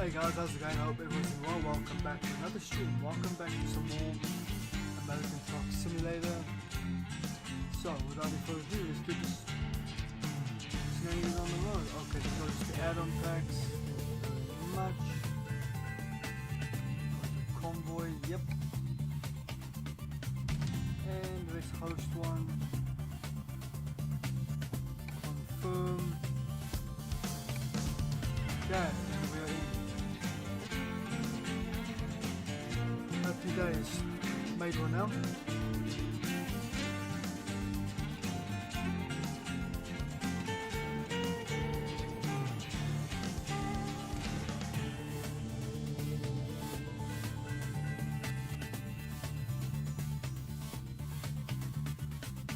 Hey guys, how's it going? I hope everyone's doing well. Welcome back to another stream. Welcome back to some more American Truck Simulator. So, without any further ado, let's get this shenanigans on the road. Okay, so goes to add-on packs. Not much. Convoy, yep. And let's host one. Confirm. Okay, and we are in. Happy days. Made one now.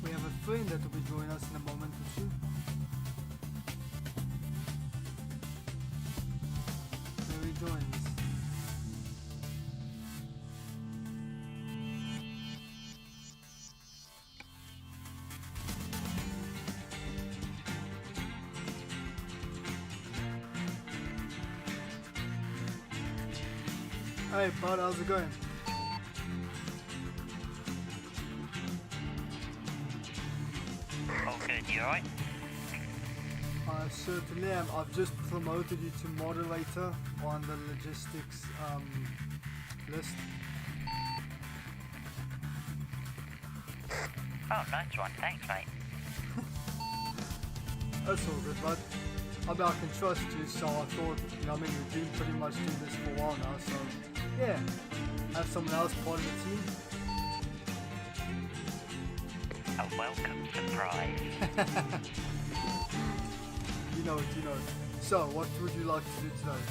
We have a friend that will be joining us in a moment or two. There he joins. Hey bud, how's it going? Oh good, you alright? I certainly am. I've just promoted you to moderator on the logistics list. Oh, nice one, thanks mate. That's all good, bud. I mean, I can trust you, so I thought, you know, I mean, we've been pretty much doing this for a while now, so yeah, have someone else part of the team. A welcome surprise. You know it, you know it. So, what would you like to do today?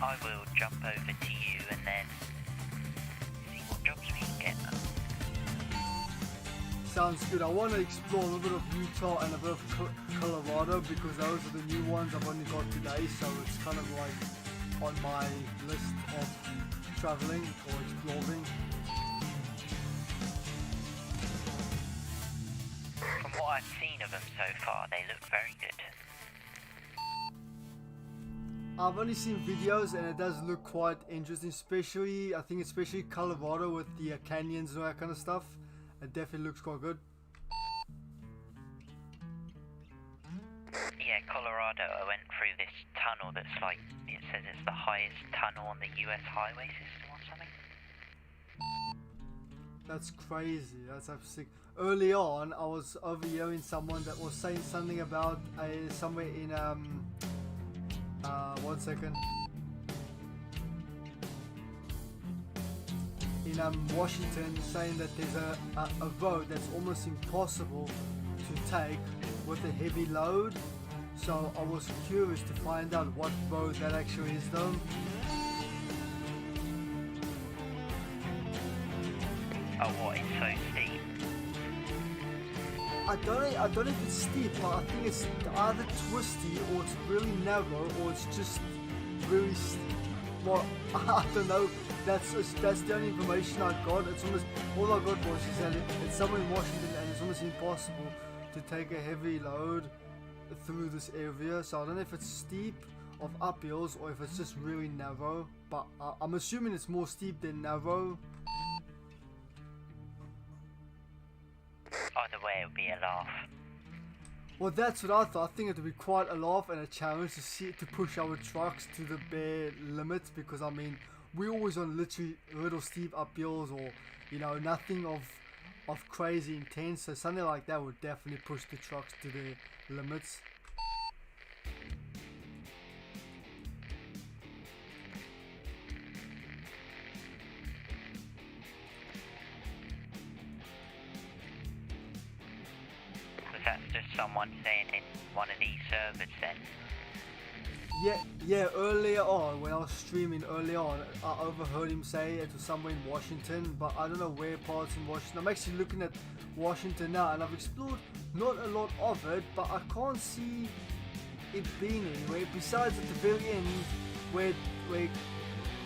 I will jump over to you and then see what jobs we can get. Sounds good. I want to explore a little bit of Utah and a bit of Colorado because those are the new ones I've only got today, so it's kind of like on my list of traveling or exploring. From what I've seen of them so far, they look very good. I've only seen videos and it does look quite interesting, especially, I think especially Colorado with the canyons and all that kind of stuff. It definitely looks quite good. Yeah, Colorado, I went through this tunnel that's like, it says it's the highest tunnel on the US highway system or something. That's crazy. That's absolutely sick. Early on, I was overhearing someone that was saying something about somewhere in 1 second. In Washington, saying that there's a road that's almost impossible to take with a heavy load. So I was curious to find out what road that actually is though. Oh, what, it's so steep? I don't know if it's steep, but I think it's either twisty or it's really narrow or it's just really well, I don't know. That's the only information I got. It's almost all I got was is that it's somewhere in Washington and it's almost impossible to take a heavy load through this area. So I don't know if it's steep of uphills or if it's just really narrow. But I'm assuming it's more steep than narrow. Either way, it would be a laugh. Well, that's what I thought. I think it would be quite a laugh and a challenge to push our trucks to the bare limits, because I mean, we're always on literally little steep uphills or, you know, nothing of crazy intense. So something like that would definitely push the trucks to their limits. That's just someone saying in one of these servers then. Yeah, earlier on, when I was streaming earlier on, I overheard him say it was somewhere in Washington, but I don't know where parts in Washington. I'm actually looking at Washington now, and I've explored not a lot of it, but I can't see it being anywhere, besides at the very end, where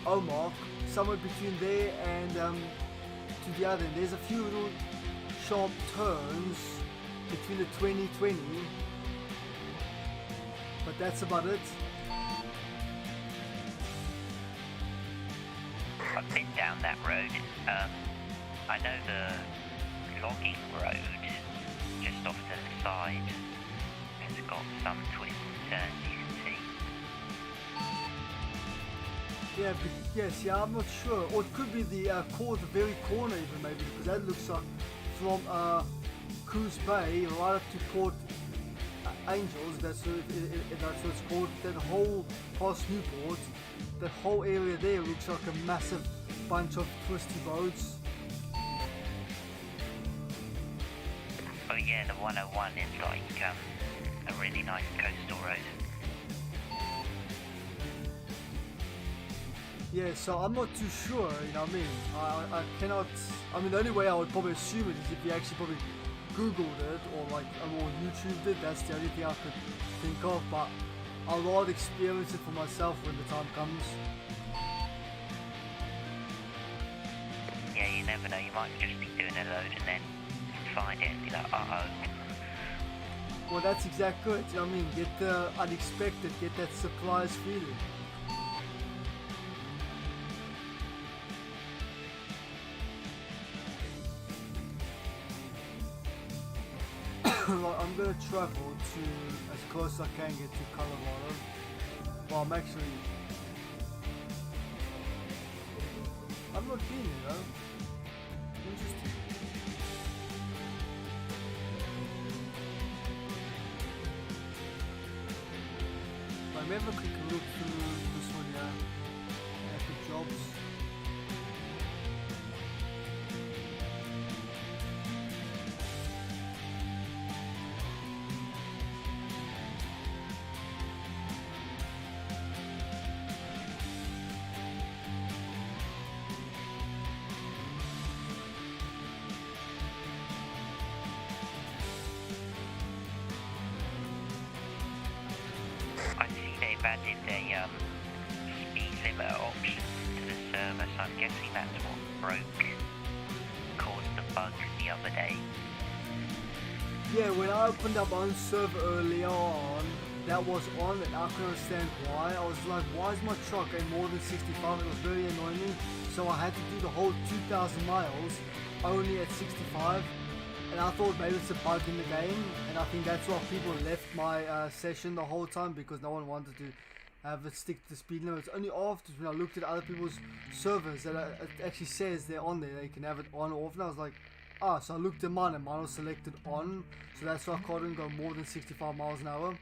Omar, somewhere between there and to the other end. There's a few little sharp turns between the 2020, but that's about it. I've been down that road. I know the logging road just off to the side has got some twists and turns you can see. Yeah, but yes, yeah, I'm not sure. Or it could be the the very corner even maybe, because that looks like from Coos Bay right up to Port Angels. That's what it's called. That whole past Newport, that whole area there looks like a massive bunch of twisty roads. Oh yeah, the 101 is like a really nice coastal road. Yeah, so I'm not too sure, you know what I mean? I cannot, I mean the only way I would probably assume it is if you actually probably Googled it or like or YouTubed it. That's the only thing I could think of, but I'll rather experience it for myself when the time comes. Yeah, you never know, you might just be doing a load and then find it and be like, uh-oh. Well, that's exactly it, you know what I mean? Get the unexpected, get that surprise feeling. Right, I'm gonna travel to as close as I can get to Colorado. Well, I'm not been, you know. Interesting. I remember quick look through this one, yeah. Epic Jobs. I see they've added a speed limit option to the server, so I'm guessing that's what caused the bug the other day. Yeah, when I opened up my own server early on, that was on and I couldn't understand why. I was like, why is my truck going more than 65? It was very annoying me. So I had to do the whole 2,000 miles only at 65. And I thought maybe it's a bug in the game, and I think that's why people left my session the whole time, because no one wanted to have it stick to the speed limit. It's only after when I looked at other people's servers that it actually says they're on there, they can have it on or off, and I was like, ah, so I looked at mine and mine was selected on, so that's why I couldn't go more than 65 miles an hour.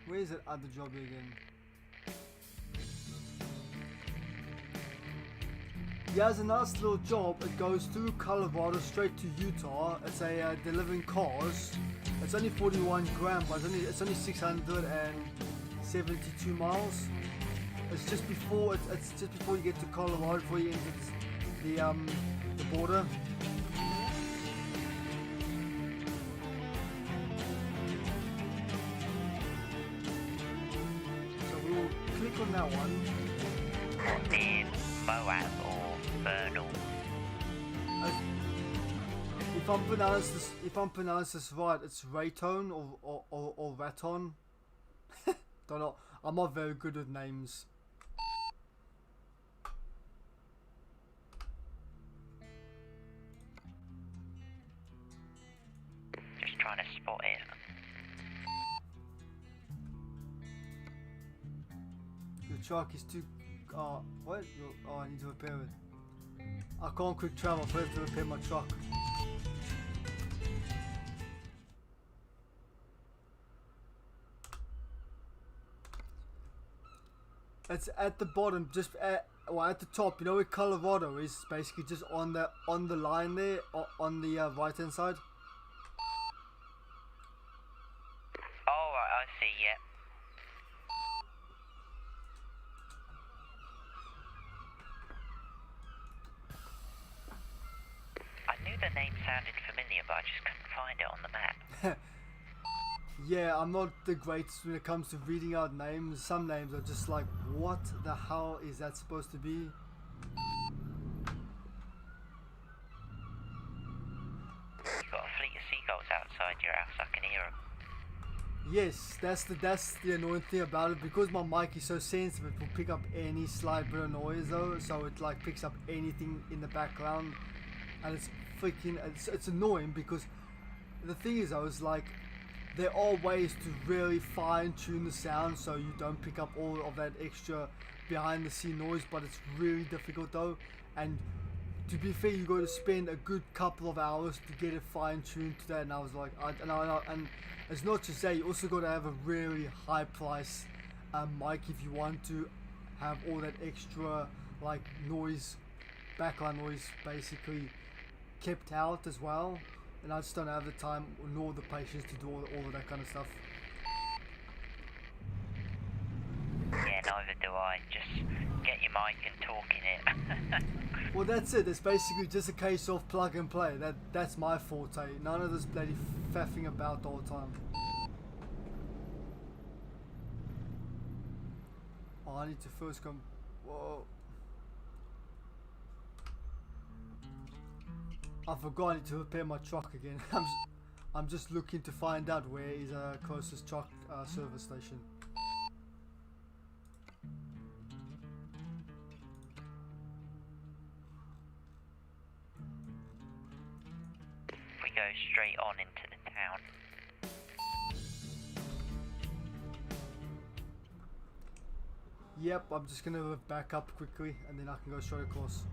Where is that other job again? Yeah, it's a nice little job. It goes through Colorado straight to Utah. It's a delivering cars. It's only 41 grand, but it's only 672 miles. It's just before you get to Colorado, before you enter the border. So we'll click on that one. In Moab or Vernal. If I'm pronounced this right, it's Rayton or Raton. Don't know. I'm not very good with names. Just trying to spot it. Your truck is too. What? Oh, I need to repair it. I can't quick travel. I have to repair my truck. It's at the bottom, just at the top. You know where Colorado is? Basically, just on the line there, on the right hand side. Oh, right, I see. Yeah. I knew the name sounded familiar, but I just couldn't find it on the map. Yeah, I'm not the greatest when it comes to reading out names. Some names are just like, what the hell is that supposed to be? You've got a fleet of seagulls outside your house, I can hear them. Yes, that's the annoying thing about it, because my mic is so sensitive. It will pick up any slight bit of noise though, so it like picks up anything in the background, and it's freaking it's annoying, because the thing is, I was like, there are ways to really fine tune the sound so you don't pick up all of that extra behind the scene noise, but it's really difficult though. And to be fair, you got to spend a good couple of hours to get it fine tuned to that. And I was like, and it's not just that, you also got to have a really high price mic if you want to have all that extra like noise, background noise basically kept out as well. And I just don't have the time nor the patience to do all of that kind of stuff. Yeah, neither do I. Just get your mic and talk in it. Well, that's it. It's basically just a case of plug and play. That's my forte. None of this bloody faffing about all the time. Oh, I need to first come. Whoa. I forgot I need to repair my truck again. I'm just looking to find out where is our closest truck service station. We go straight on into the town. Yep, I'm just gonna back up quickly and then I can go straight across.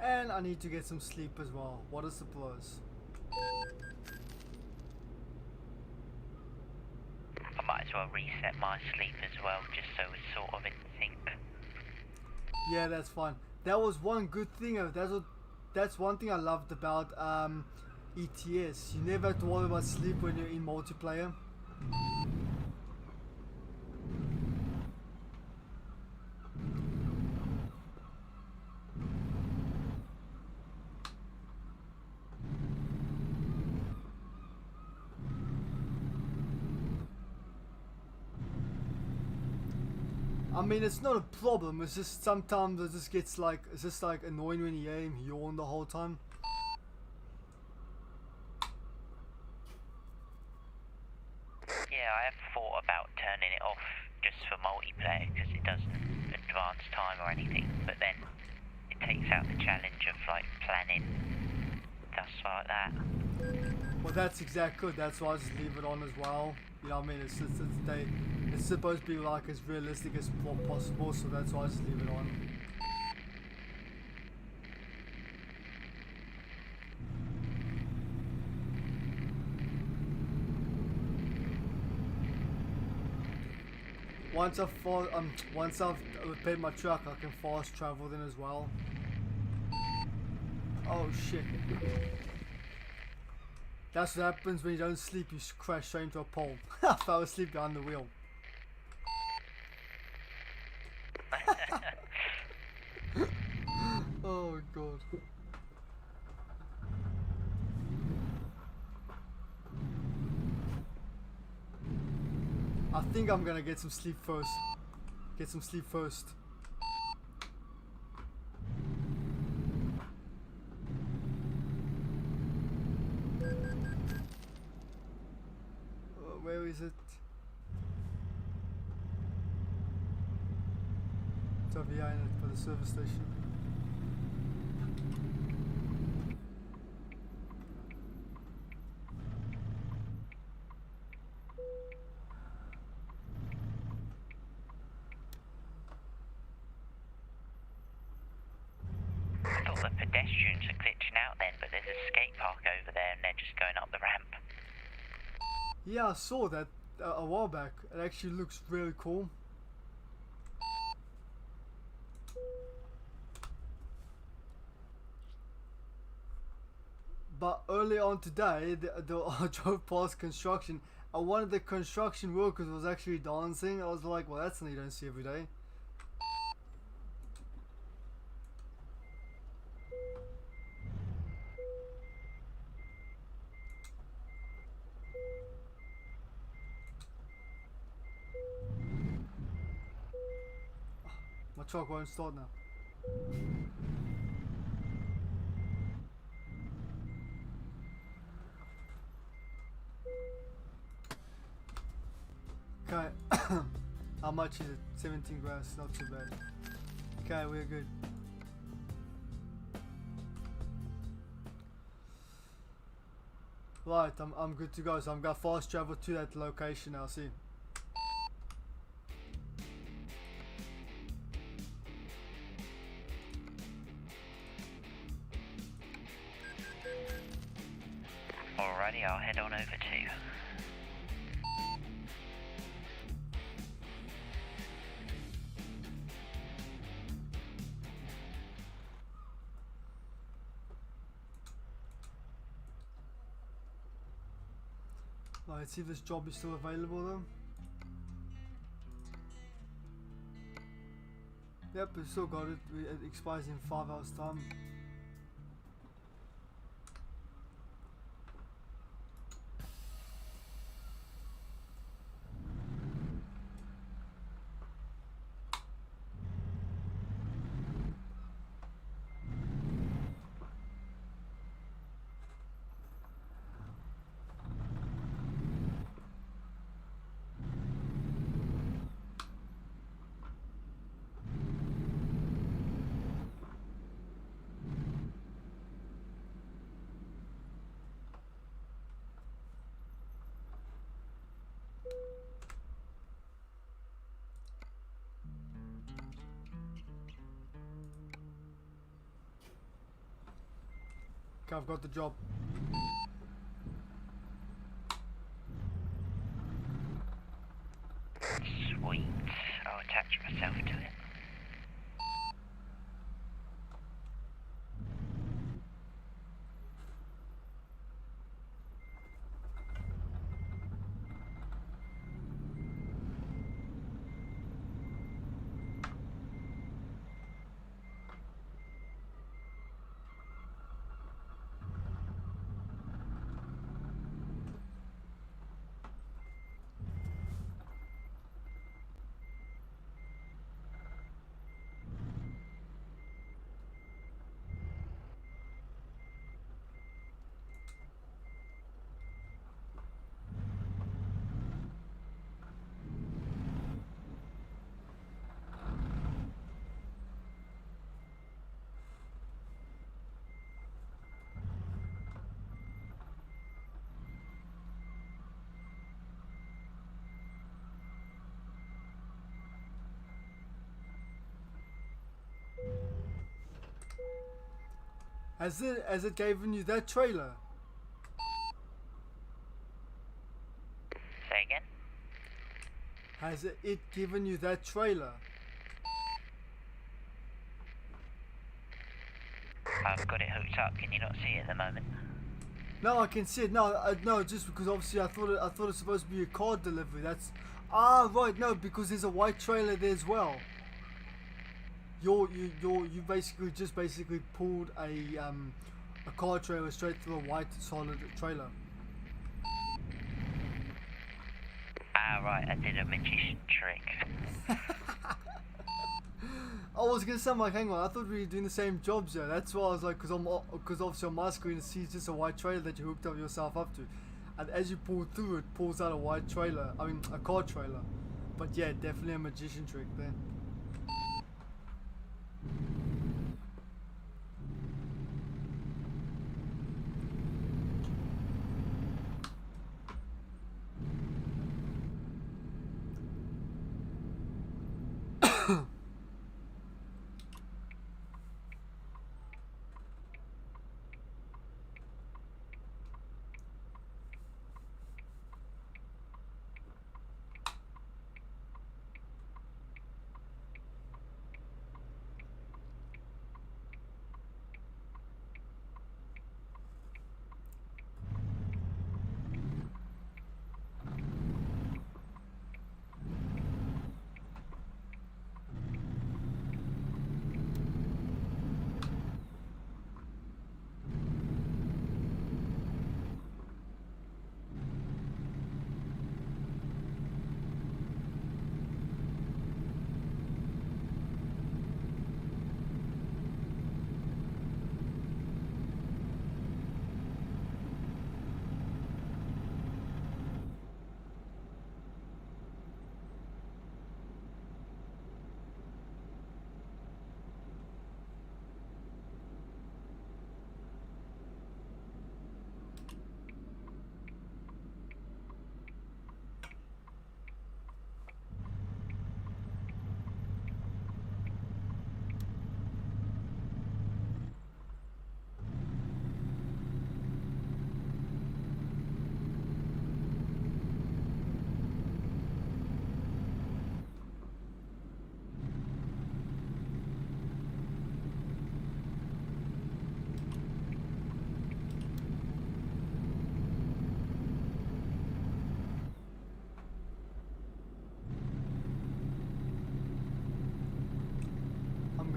And I need to get some sleep as well. What is the plus? I might as well reset my sleep as well, just so it's sort of in sync. Yeah, that's fine. That was one good thing. That's one thing I loved about ETS. You never have to worry about sleep when you're in multiplayer. I mean, it's not a problem. It's just sometimes it just gets like, it's just like annoying when you hear him yawn the whole time. Yeah, I have thought about turning it off just for multiplayer because it doesn't advance time or anything, but then it takes out the challenge of like planning stuff like that. Well, that's exactly good. That's why I just leave it on as well. You know what I mean? It's supposed to be like as realistic as possible, so that's why I just leave it on. Once I've repaired my truck, I can fast travel then as well. Oh shit. That's what happens when you don't sleep, you crash straight into a pole. I fell asleep behind the wheel. Oh god. I think I'm gonna get some sleep first. Get some sleep first. Where is it? It's over here by the service station. pedestrians are glitching out then, but there's a skate park over there and they're just going up the ramp. Yeah, I saw that a while back. It actually looks really cool. But earlier on today, I drove past construction, and one of the construction workers was actually dancing. I was like, well, that's something you don't see every day. My truck won't start now. Okay. How much is it? 17 grand. Not too bad. Okay, we're good. Right, I'm good to go. So I'm gonna fast travel to that location now. See. Alrighty, I'll head on over too. Right, let's see if this job is still available though. Yep, we still got it. It expires in 5 hours time. Okay, I've got the job. Sweet. I'll attach myself to it. Has it given you that trailer? Say again? Has it given you that trailer? I've got it hooked up. Can you not see it at the moment? No, I can see it. No, no, just because obviously I thought it's supposed to be a car delivery. That's right. No, because there's a white trailer there as well. You basically pulled a car trailer straight through a white solid trailer. Right, I did a magician trick. I was gonna say, like, hang on, I thought we were doing the same jobs here. That's why I was like, because obviously on my screen it sees just a white trailer that you hooked up yourself up to, and as you pull through, it pulls out a white trailer. I mean, a car trailer. But yeah, definitely a magician trick there.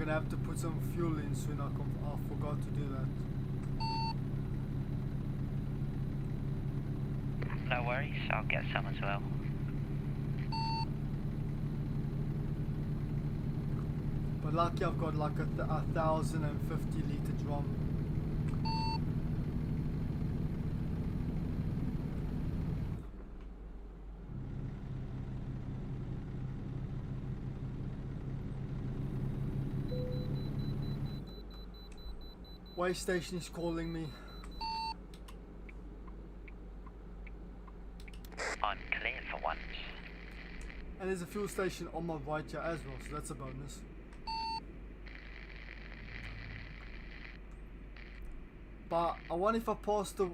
gonna have to put some fuel in soon. I forgot to do that. No worries, I'll get some as well. But lucky I've got like a 1,050 litre drum. Way station is calling me. I'm clear for once. And there's a fuel station on my right here as well, so that's a bonus. But I wonder if I pass the...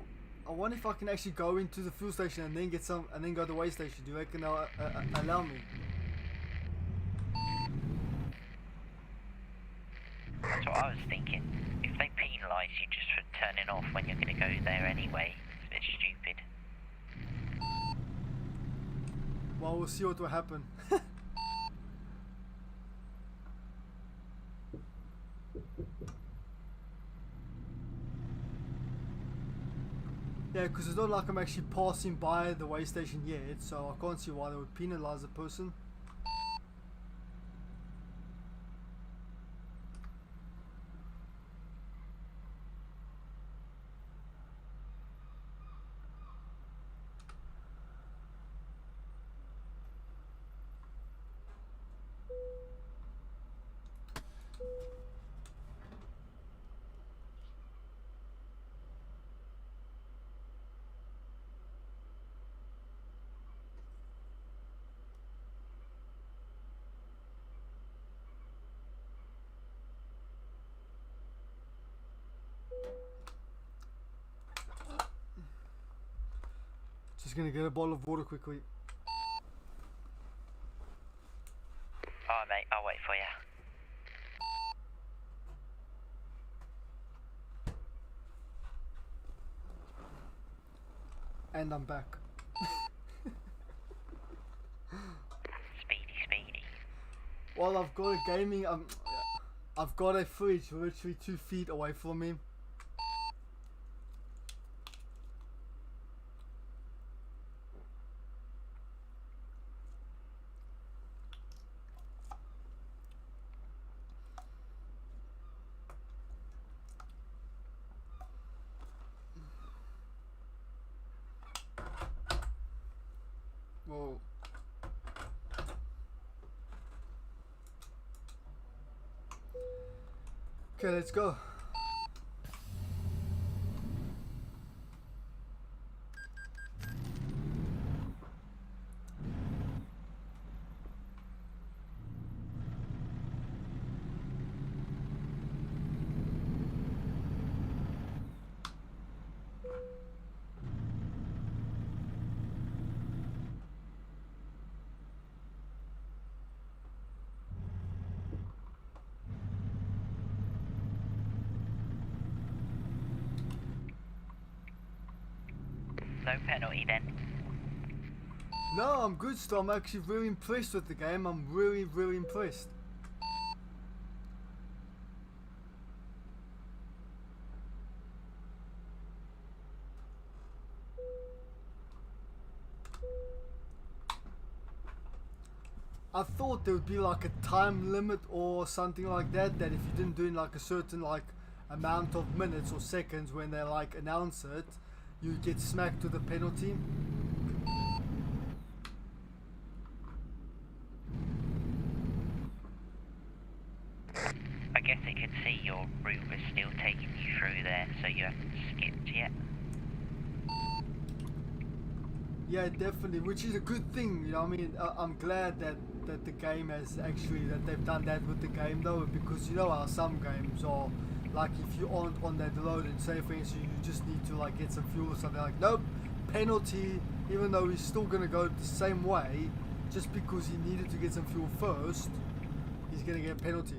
I wonder if I can actually go into the fuel station and then get some, and then go to the way station. Do you reckon they'll allow me? That's what I was thinking. If they penalise you just for turning off when you're going to go there anyway, it's a bit stupid. Well, we'll see what will happen. Yeah, because it's not like I'm actually passing by the way station yet, so I can't see why they would penalise a person. Just gonna get a bottle of water quickly. Alright mate, I'll wait for you. And I'm back. Speedy. Well, I've got a gaming... I've got a fridge literally 2 feet away from me. Whoa. Okay, let's go. No penalty then. No, I'm good still. I'm actually really impressed with the game. I'm really impressed. I thought there would be like a time limit or something like that, that if you didn't do in like a certain like amount of minutes or seconds when they like announce it, you get smacked with a penalty. I guess it could see your route was still taking you through there, so you haven't skipped yet. Yeah, definitely, which is a good thing, you know what I mean? I'm glad that the game has actually, that they've done that with the game though, because you know how some games are, like if you aren't on that load and say for instance you just need to like get some fuel or something, like nope, penalty, even though he's still gonna go the same way, just because he needed to get some fuel first, he's gonna get a penalty.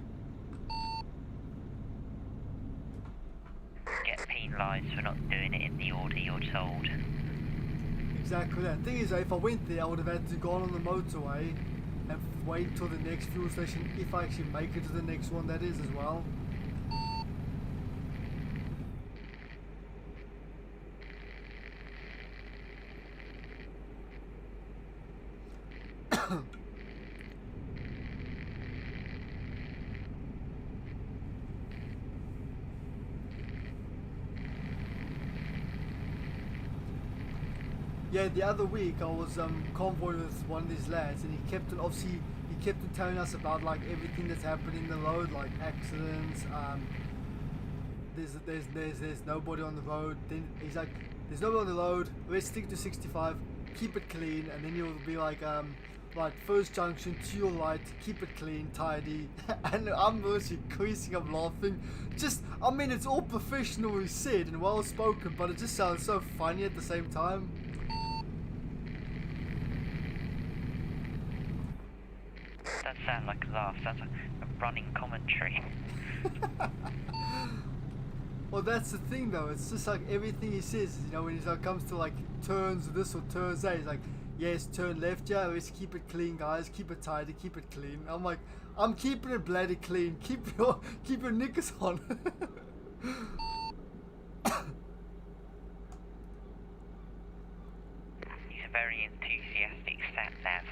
Get penalised for not doing it in the order you're told. Exactly that. Thing is, if I went there, I would have had to go on the motorway and wait till the next fuel station if I actually make it to the next one, that is, as well. Yeah, the other week I was convoying with one of these lads, and he kept on telling us about like everything that's happened in the road, like accidents. There's nobody on the road. Then he's like, there's nobody on the road. Let's stick to 65, keep it clean, and then you'll be like first junction to your right, keep it clean, tidy. And I'm literally creasing, I'm laughing. I mean, it's all professionally said and well spoken, but it just sounds so funny at the same time. That sounds like a laugh. That's a running commentary. Well, that's the thing though, it's just like everything he says, you know, when he comes to like turns this or turns that, he's like, yes, turn left, yeah, let's keep it clean, guys, keep it tidy, keep it clean. I'm like, I'm keeping it bloody clean, keep your knickers on. He's a very enthusiastic sat nav.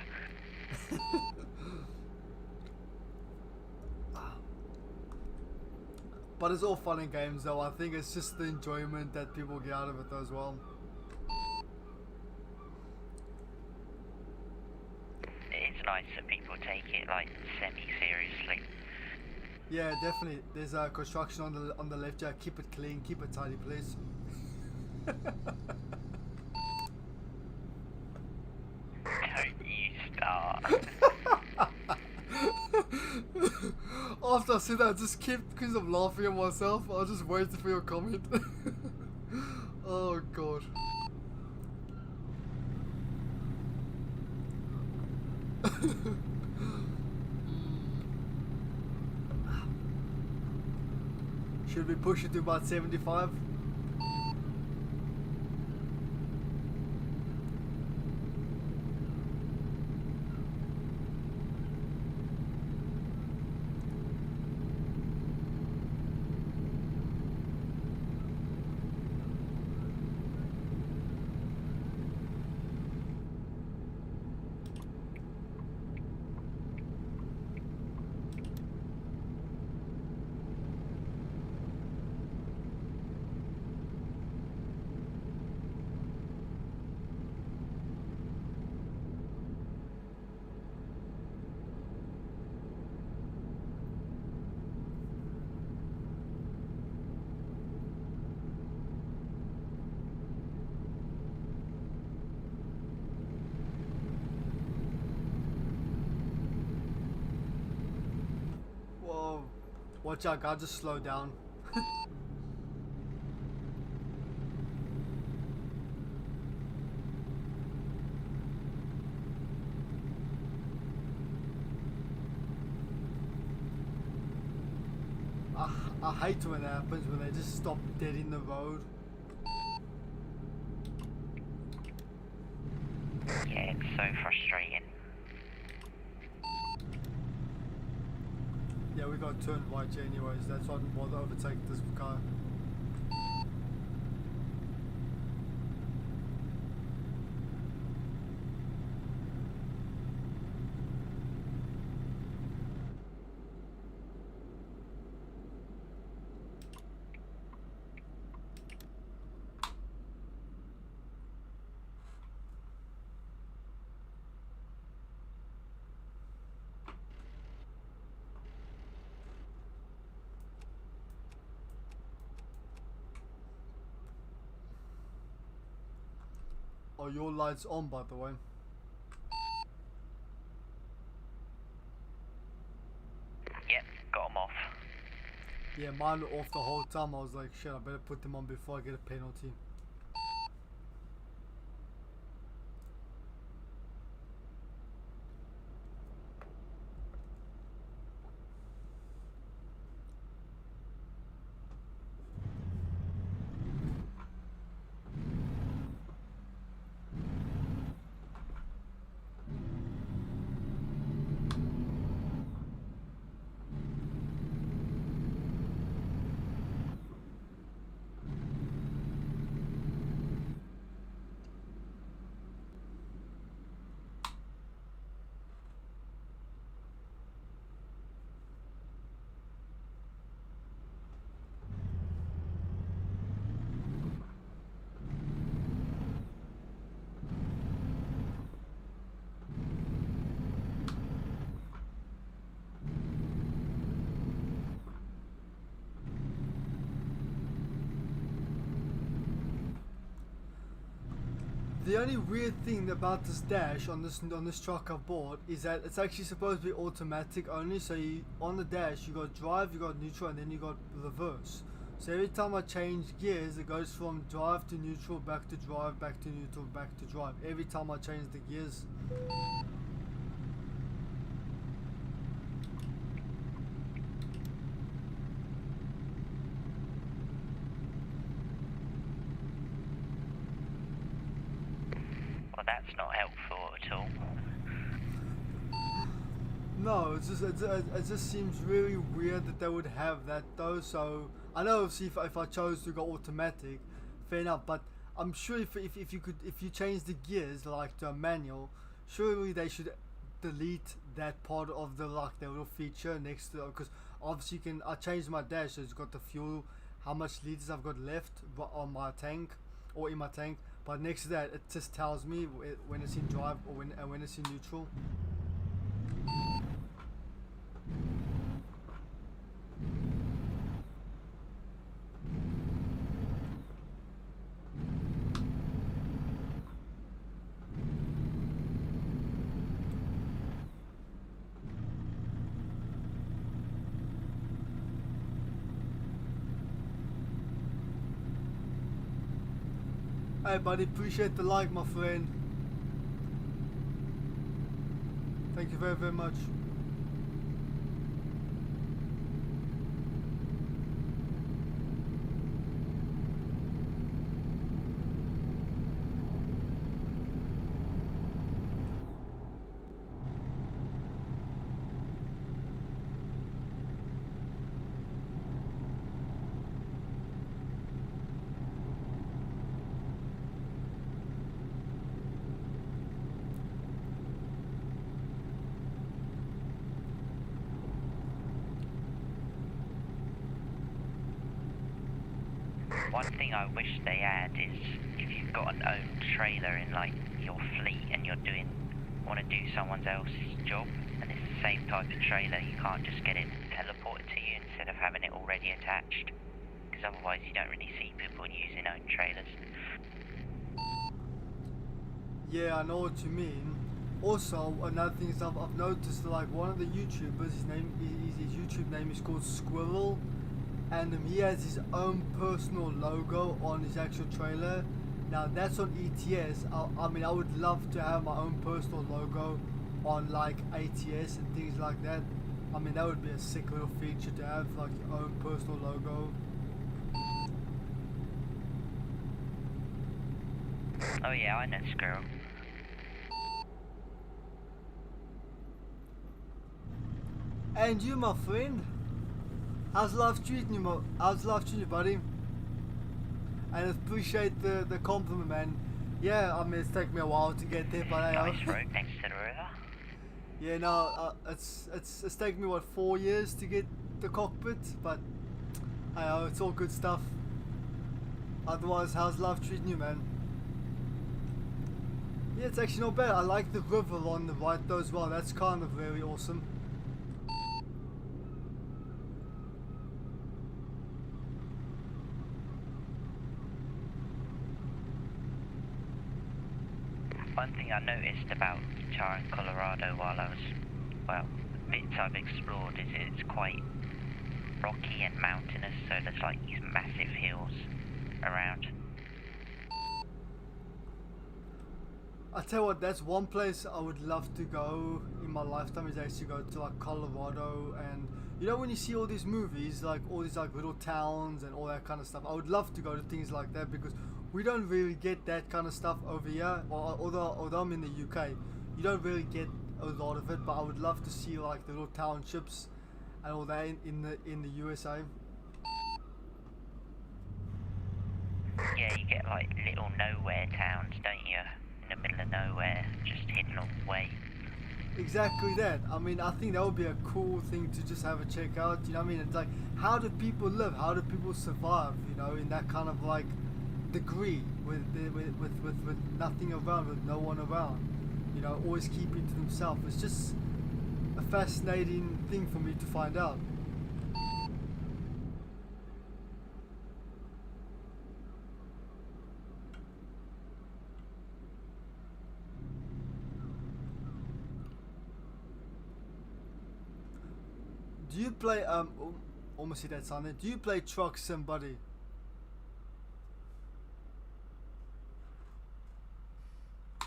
But it's all fun and games though. I think it's just the enjoyment that people get out of it though as well. It's nice that people take it like semi-seriously. Yeah, definitely. There's a construction on the left. Yeah, keep it clean, keep it tidy, please. Don't you start. After I said that, I just kept, because I'm laughing at myself, I was just waiting for your comment. Oh god. Should we push it to about 75? Whoa. Watch out, God, just slow down. I hate when it happens, when they just stop dead in the road. Yeah, it's so frustrating. Yeah, we got turned right anyways, that's why I didn't bother overtaking this car. Are your lights on, by the way? Yep, got them off. Yeah, mine were off the whole time. I was like, shit, I better put them on before I get a penalty. the only weird thing about this dash on this truck I bought is that it's actually supposed to be automatic only. So you, on the dash you got drive, you got neutral, and then you got reverse. So every time I change gears, it goes from drive to neutral, back to drive, back to neutral, back to drive. Every time I change the gears. Well, that's not helpful at all. No, it just seems really weird that they would have that though. So I know obviously if I chose to go automatic, fair enough. But I'm sure if you change the gears like to a manual, surely they should delete that part of the the little feature next to, because obviously I changed my dash, so it's got the fuel, how much liters I've got left on my tank or in my tank. But next to that, it just tells me when it's in drive or when it's in neutral. Hey buddy, appreciate the like, my friend. Thank you very, very much. One thing I wish they had is if you've got an own trailer in like your fleet and you're want to do someone else's job and it's the same type of trailer, you can't just get it teleported to you instead of having it already attached, because otherwise you don't really see people using own trailers. Yeah, I know what you mean. Also, another thing is I've noticed like one of the YouTubers, his YouTube name is called Squirrel, and he has his own personal logo on his actual trailer. Now that's on ETS. I mean, I would love to have my own personal logo on like ATS and things like that. I mean, that would be a sick little feature to have, like your own personal logo. Oh yeah, I know Squirrel. And you, my friend, how's life treating you, buddy? And I appreciate the compliment, man. Yeah, I mean, it's taken me a while to get there, but nice road next to the river. Yeah, no, it's taken me what 4 years to get the cockpit, but I know it's all good stuff. Otherwise, how's life treating you, man? Yeah, it's actually not bad. I like the river on the right though as well. That's kind of very awesome. One thing I noticed about Utah and Colorado while I was, well, the bits I've explored is it's quite rocky and mountainous, so there's like these massive hills around. I tell you what, that's one place I would love to go in my lifetime, is actually go to like Colorado. And you know when you see all these movies, like all these like little towns and all that kind of stuff, I would love to go to things like that, because we don't really get that kind of stuff over here. Although I'm in the UK, you don't really get a lot of it, but I would love to see like the little townships and all that in the USA. Yeah, you get like little nowhere towns, don't you? In the middle of nowhere, just hidden away. Exactly that. I mean, I think that would be a cool thing to just have a check out. You know what I mean? It's like, how do people live? How do people survive? You know, in that kind of like degree with nothing around, with no one around. You know, always keeping to themselves. It's just a fascinating thing for me to find out. Do you play almost see that sound there. Do you play Truck Sim, buddy? I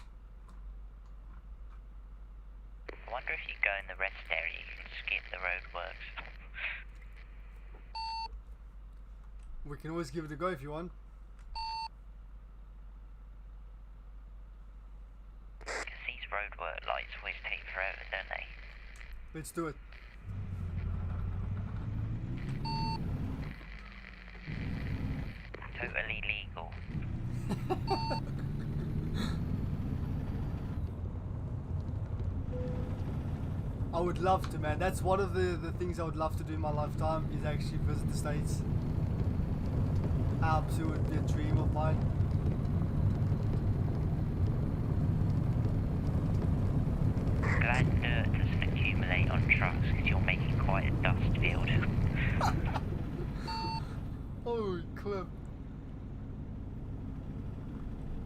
wonder if you go in the rest area, you can skip the roadworks. We can always give it a go if you want. Because these roadwork lights always take forever, don't they? Let's do it. Totally legal. I would love to, man. That's one of the things I would love to do in my lifetime, is actually visit the States. Absolutely a dream of mine. Glad dirt doesn't accumulate on trucks because you're making quite a dust field. Holy crap.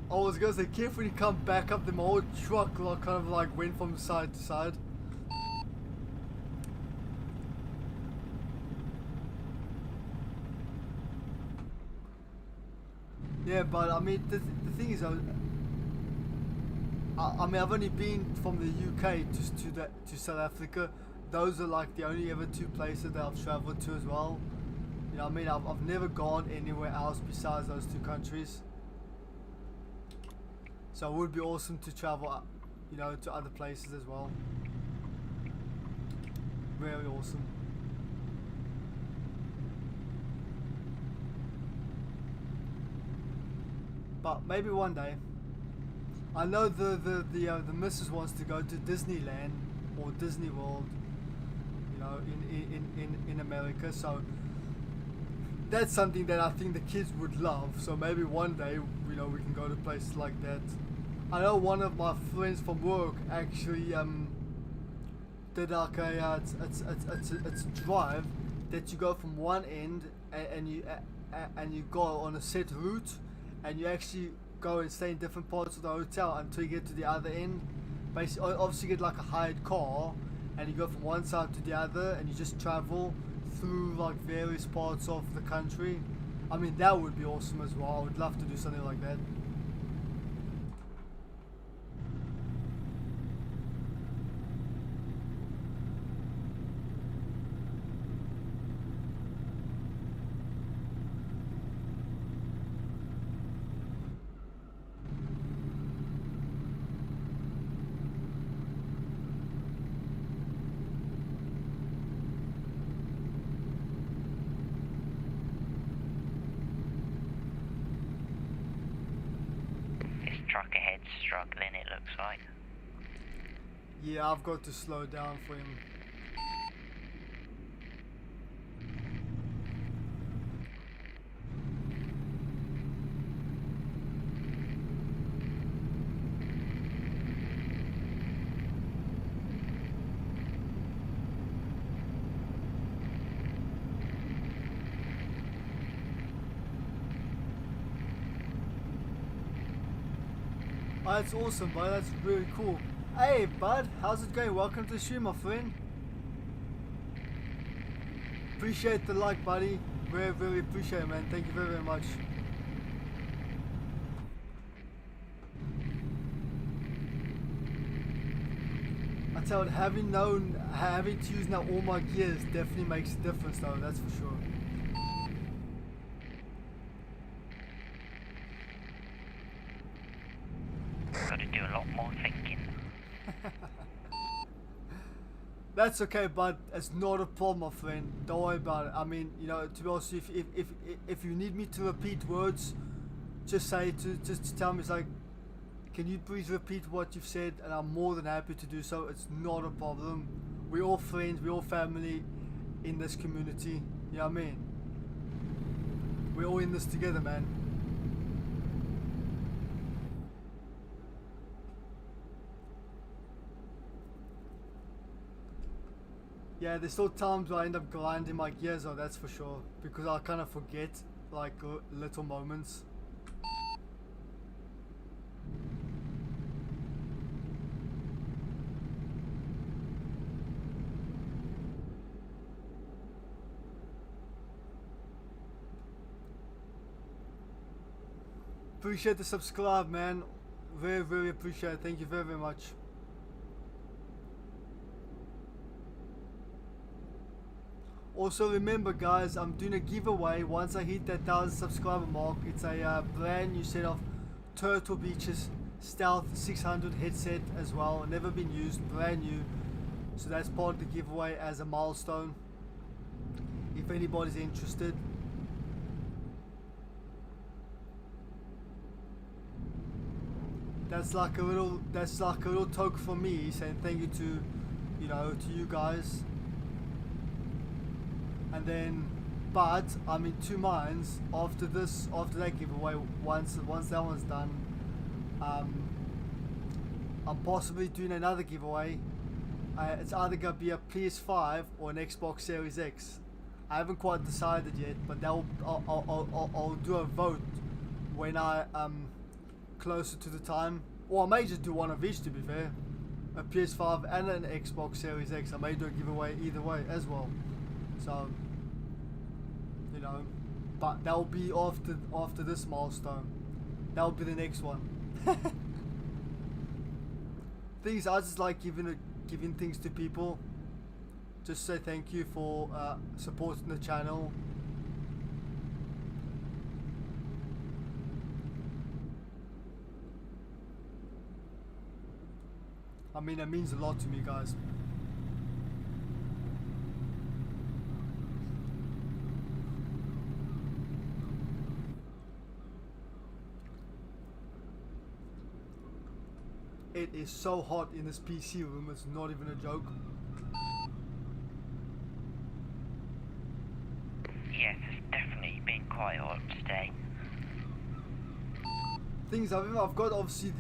I was gonna say, carefully come back up, the whole truck like, kind of like went from side to side. Yeah, but I mean, the thing is, I mean, I've only been from the UK to South Africa. Those are like the only ever two places that I've traveled to as well. You know what I mean? I've never gone anywhere else besides those two countries. So it would be awesome to travel, you know, to other places as well. Very awesome. But maybe one day. I know the missus wants to go to Disneyland or Disney World, you know, in America. So that's something that I think the kids would love. So maybe one day, you know, we can go to places like that. I know one of my friends from work actually did like a it's a drive that you go from one end and you go on a set route, and you actually go and stay in different parts of the hotel until you get to the other end. Basically, obviously you get like a hired car, and you go from one side to the other, and you just travel through like various parts of the country. I mean, that would be awesome as well. I would love to do something like that. Truck ahead struggling, it looks like. Yeah, I've got to slow down for him. Oh, that's awesome, bud. That's really cool. Hey, bud. How's it going? Welcome to the stream, my friend. Appreciate the like, buddy. Very, very appreciate it, man. Thank you very, very much. I tell you, having to use now all my gears definitely makes a difference, though. That's for sure. Got to do a lot more thinking. That's okay, bud. It's not a problem, my friend. Don't worry about it. I mean, you know, to be honest, if you need me to repeat words, just tell me. It's like, can you please repeat what you've said? And I'm more than happy to do so. It's not a problem. We're all friends. We're all family in this community. You know what I mean? We're all in this together, man. Yeah, there's still times where I end up grinding my gears, though, that's for sure. Because I kind of forget, like, little moments. Appreciate the subscribe, man. Very, very appreciate it. Thank you very, very much. Also remember guys, I'm doing a giveaway once I hit that 1,000 subscriber mark. It's a brand new set of Turtle Beaches Stealth 600 headset as well. Never been used, brand new. So that's part of the giveaway as a milestone. If anybody's interested. That's like a little token from me saying thank you to, you know, to you guys. And then, but I'm in two minds after that giveaway. Once that one's done, I'm possibly doing another giveaway. It's either gonna be a PS5 or an Xbox Series X. I haven't quite decided yet, but I'll do a vote when I closer to the time. Or I may just do one of each, to be fair. A PS5 and an Xbox Series X. I may do a giveaway either way as well. So, you know, but that'll be after this milestone. That'll be the next one. Things I just like giving things to people. Just say thank you for supporting the channel. I mean, it means a lot to me, guys. It is so hot in this PC room, it's not even a joke. Yes, it's definitely been quite hot today. Things I've got obviously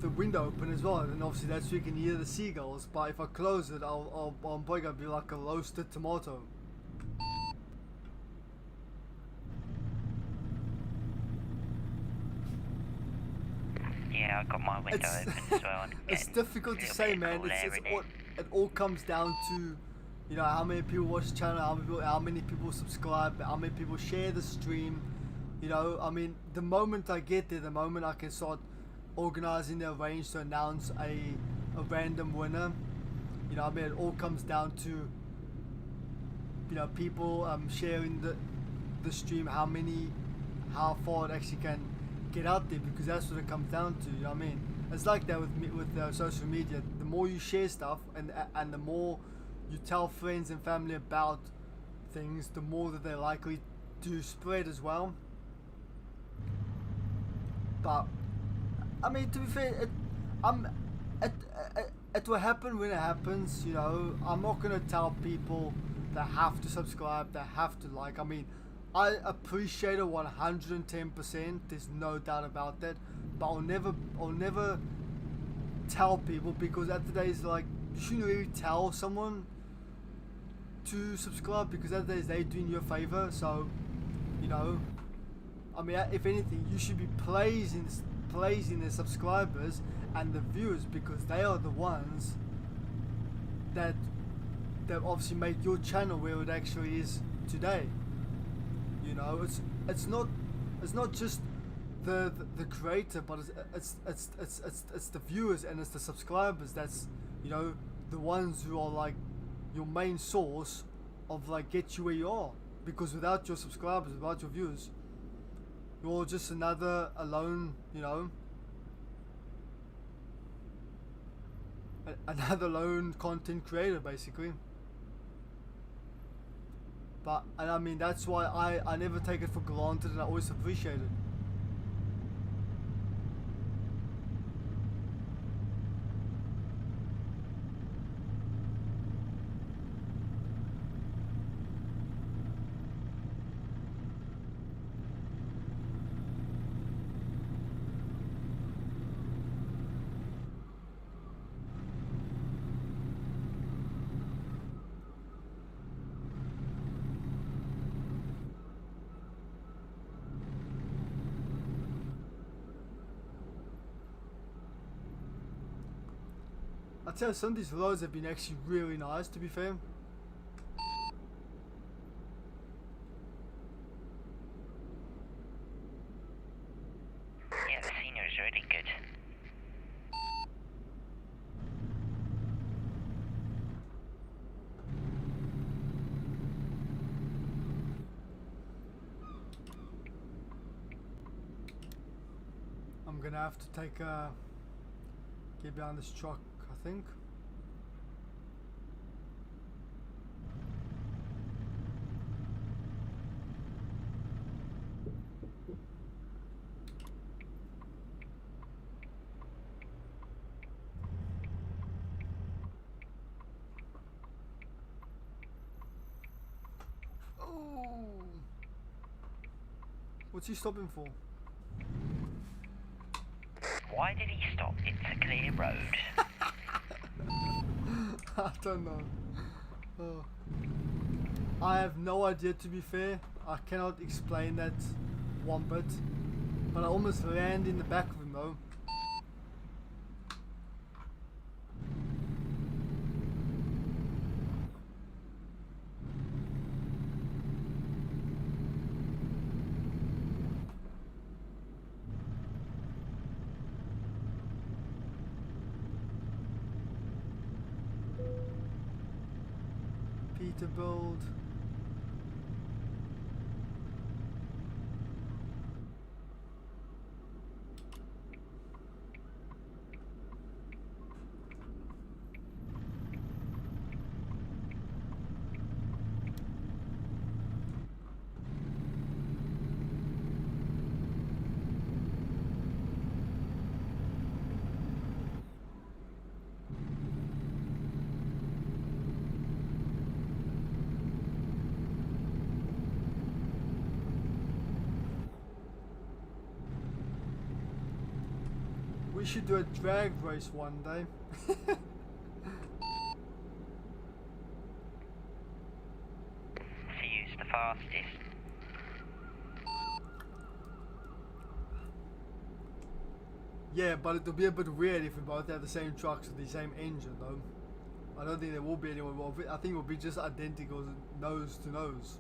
the window open as well, and obviously that's so you can hear the seagulls. But if I close it, I'm probably gonna be like a roasted tomato. Yeah, I got my window open as well. It's difficult to say, man. It all comes down to, you know, how many people watch the channel, how many people subscribe, how many people share the stream. You know, I mean, the moment I get there, the moment I can start organizing the arrange to announce a random winner, you know, I mean, it all comes down to, you know, people sharing the stream, how far it actually can get out there, because that's what it comes down to. You know what I mean? It's like that with social media. The more you share stuff and the more you tell friends and family about things, the more that they're likely to spread as well. But I mean, to be fair, it will happen when it happens. You know, I'm not gonna tell people they have to subscribe, they have to like. I mean, I appreciate it 110%. There's no doubt about that. But I'll never tell people, because at the day is like, you shouldn't really tell someone to subscribe, because at the day they're doing you a favor. So, you know, I mean, if anything, you should be praising the subscribers and the viewers, because they are the ones that obviously make your channel where it actually is today. You know, it's not just the creator, but it's the viewers and it's the subscribers. That's, you know, the ones who are like your main source of like get you where you are. Because without your subscribers, without your viewers, you're just another alone, you know, another lone content creator basically. But, and I mean, that's why I never take it for granted, and I always appreciate it. I'd say some of these roads have been actually really nice, to be fair. I'm gonna have to take a get behind this truck, I think. Oh, what's he stopping for? Why did he stop? It's a clear road. I don't know. Oh. I have no idea, to be fair. I cannot explain that one bit. But I almost landed in the back of him though. Peterbilt. We should do a drag race one day. To use the fastest. Yeah, but it'll be a bit weird if we both have the same trucks with the same engine though. I don't think there will be anyone. Well, I think it will be just identical nose to nose.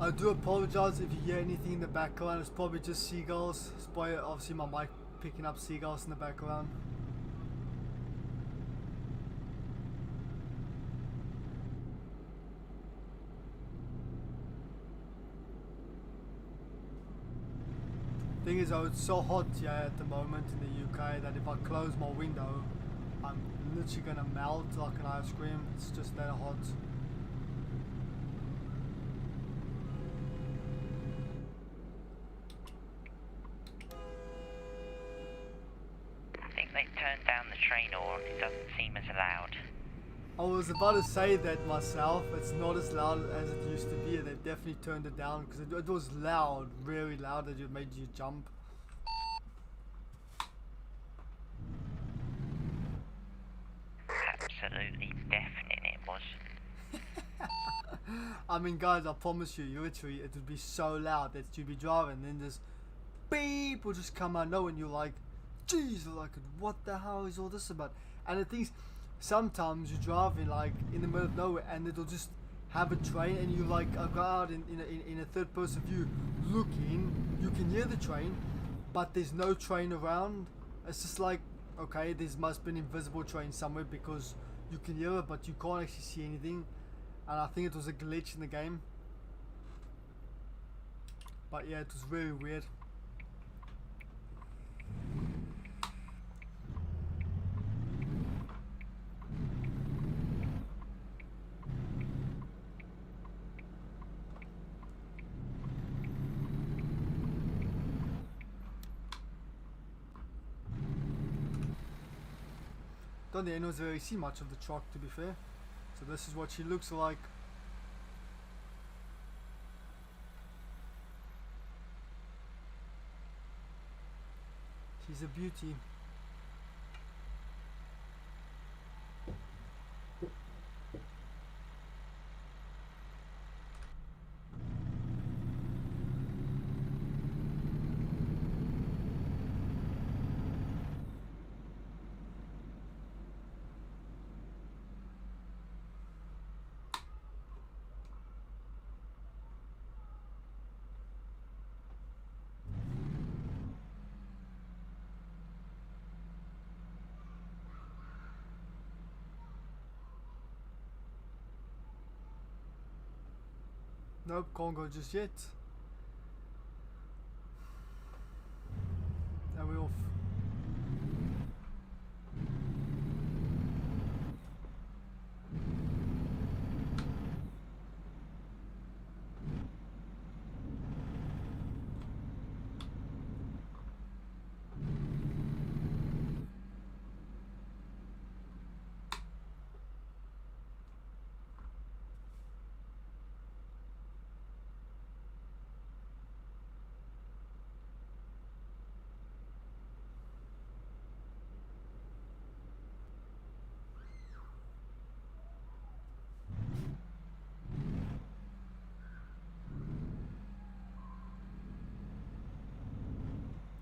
I do apologize if you hear anything in the background. It's probably just seagulls. It's probably obviously my mic picking up seagulls in the background. Thing is though, it's so hot here at the moment in the UK that if I close my window, I'm literally gonna melt like an ice cream. It's just that hot. I think they turned down the train, or it doesn't seem as loud. I was about to say that myself. It's not as loud as it used to be. They've definitely turned it down because it was loud, very loud, that it made you jump. Absolutely deafening it was. I mean, guys, I promise you, literally, it would be so loud that you'd be driving, and then this beep will just come out of nowhere, and you're like, "Jeez, like, what the hell is all this about?" And the things, sometimes you're driving like in the middle of nowhere, and it'll just have a train, and you like go out in a third-person view, looking. You can hear the train, but there's no train around. It's just like, okay, there must be an invisible train somewhere because you can hear it, but you can't actually see anything. And I think it was a glitch in the game. But yeah, it was very weird. Don't think anyone's really see much of the truck, to be fair. So this is what she looks like. She's a beauty. Nope, can't go just yet. And we're off.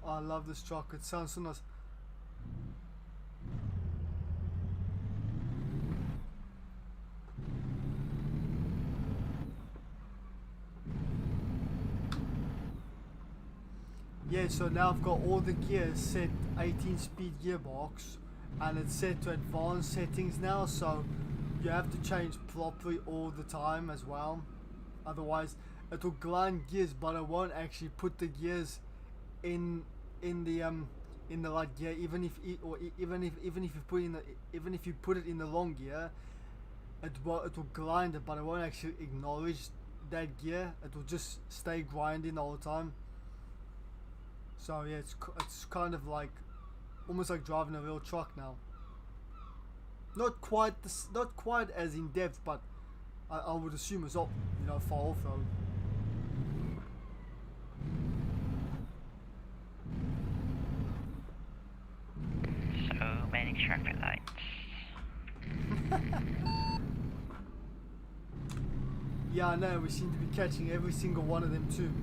I love this truck, it sounds so nice. Yeah, so now I've got all the gears set 18-speed gearbox, and it's set to advanced settings now, so you have to change properly all the time as well. Otherwise it will grind gears, but it won't actually put the gears in the right gear, even if you put it in the wrong gear, it will grind it, but it won't actually acknowledge that gear. It will just stay grinding all the time. So yeah, it's kind of like almost like driving a real truck now. Not quite as in depth, but I would assume it's not, you know, far off road. So many traffic lights. Yeah, I know, we seem to be catching every single one of them too.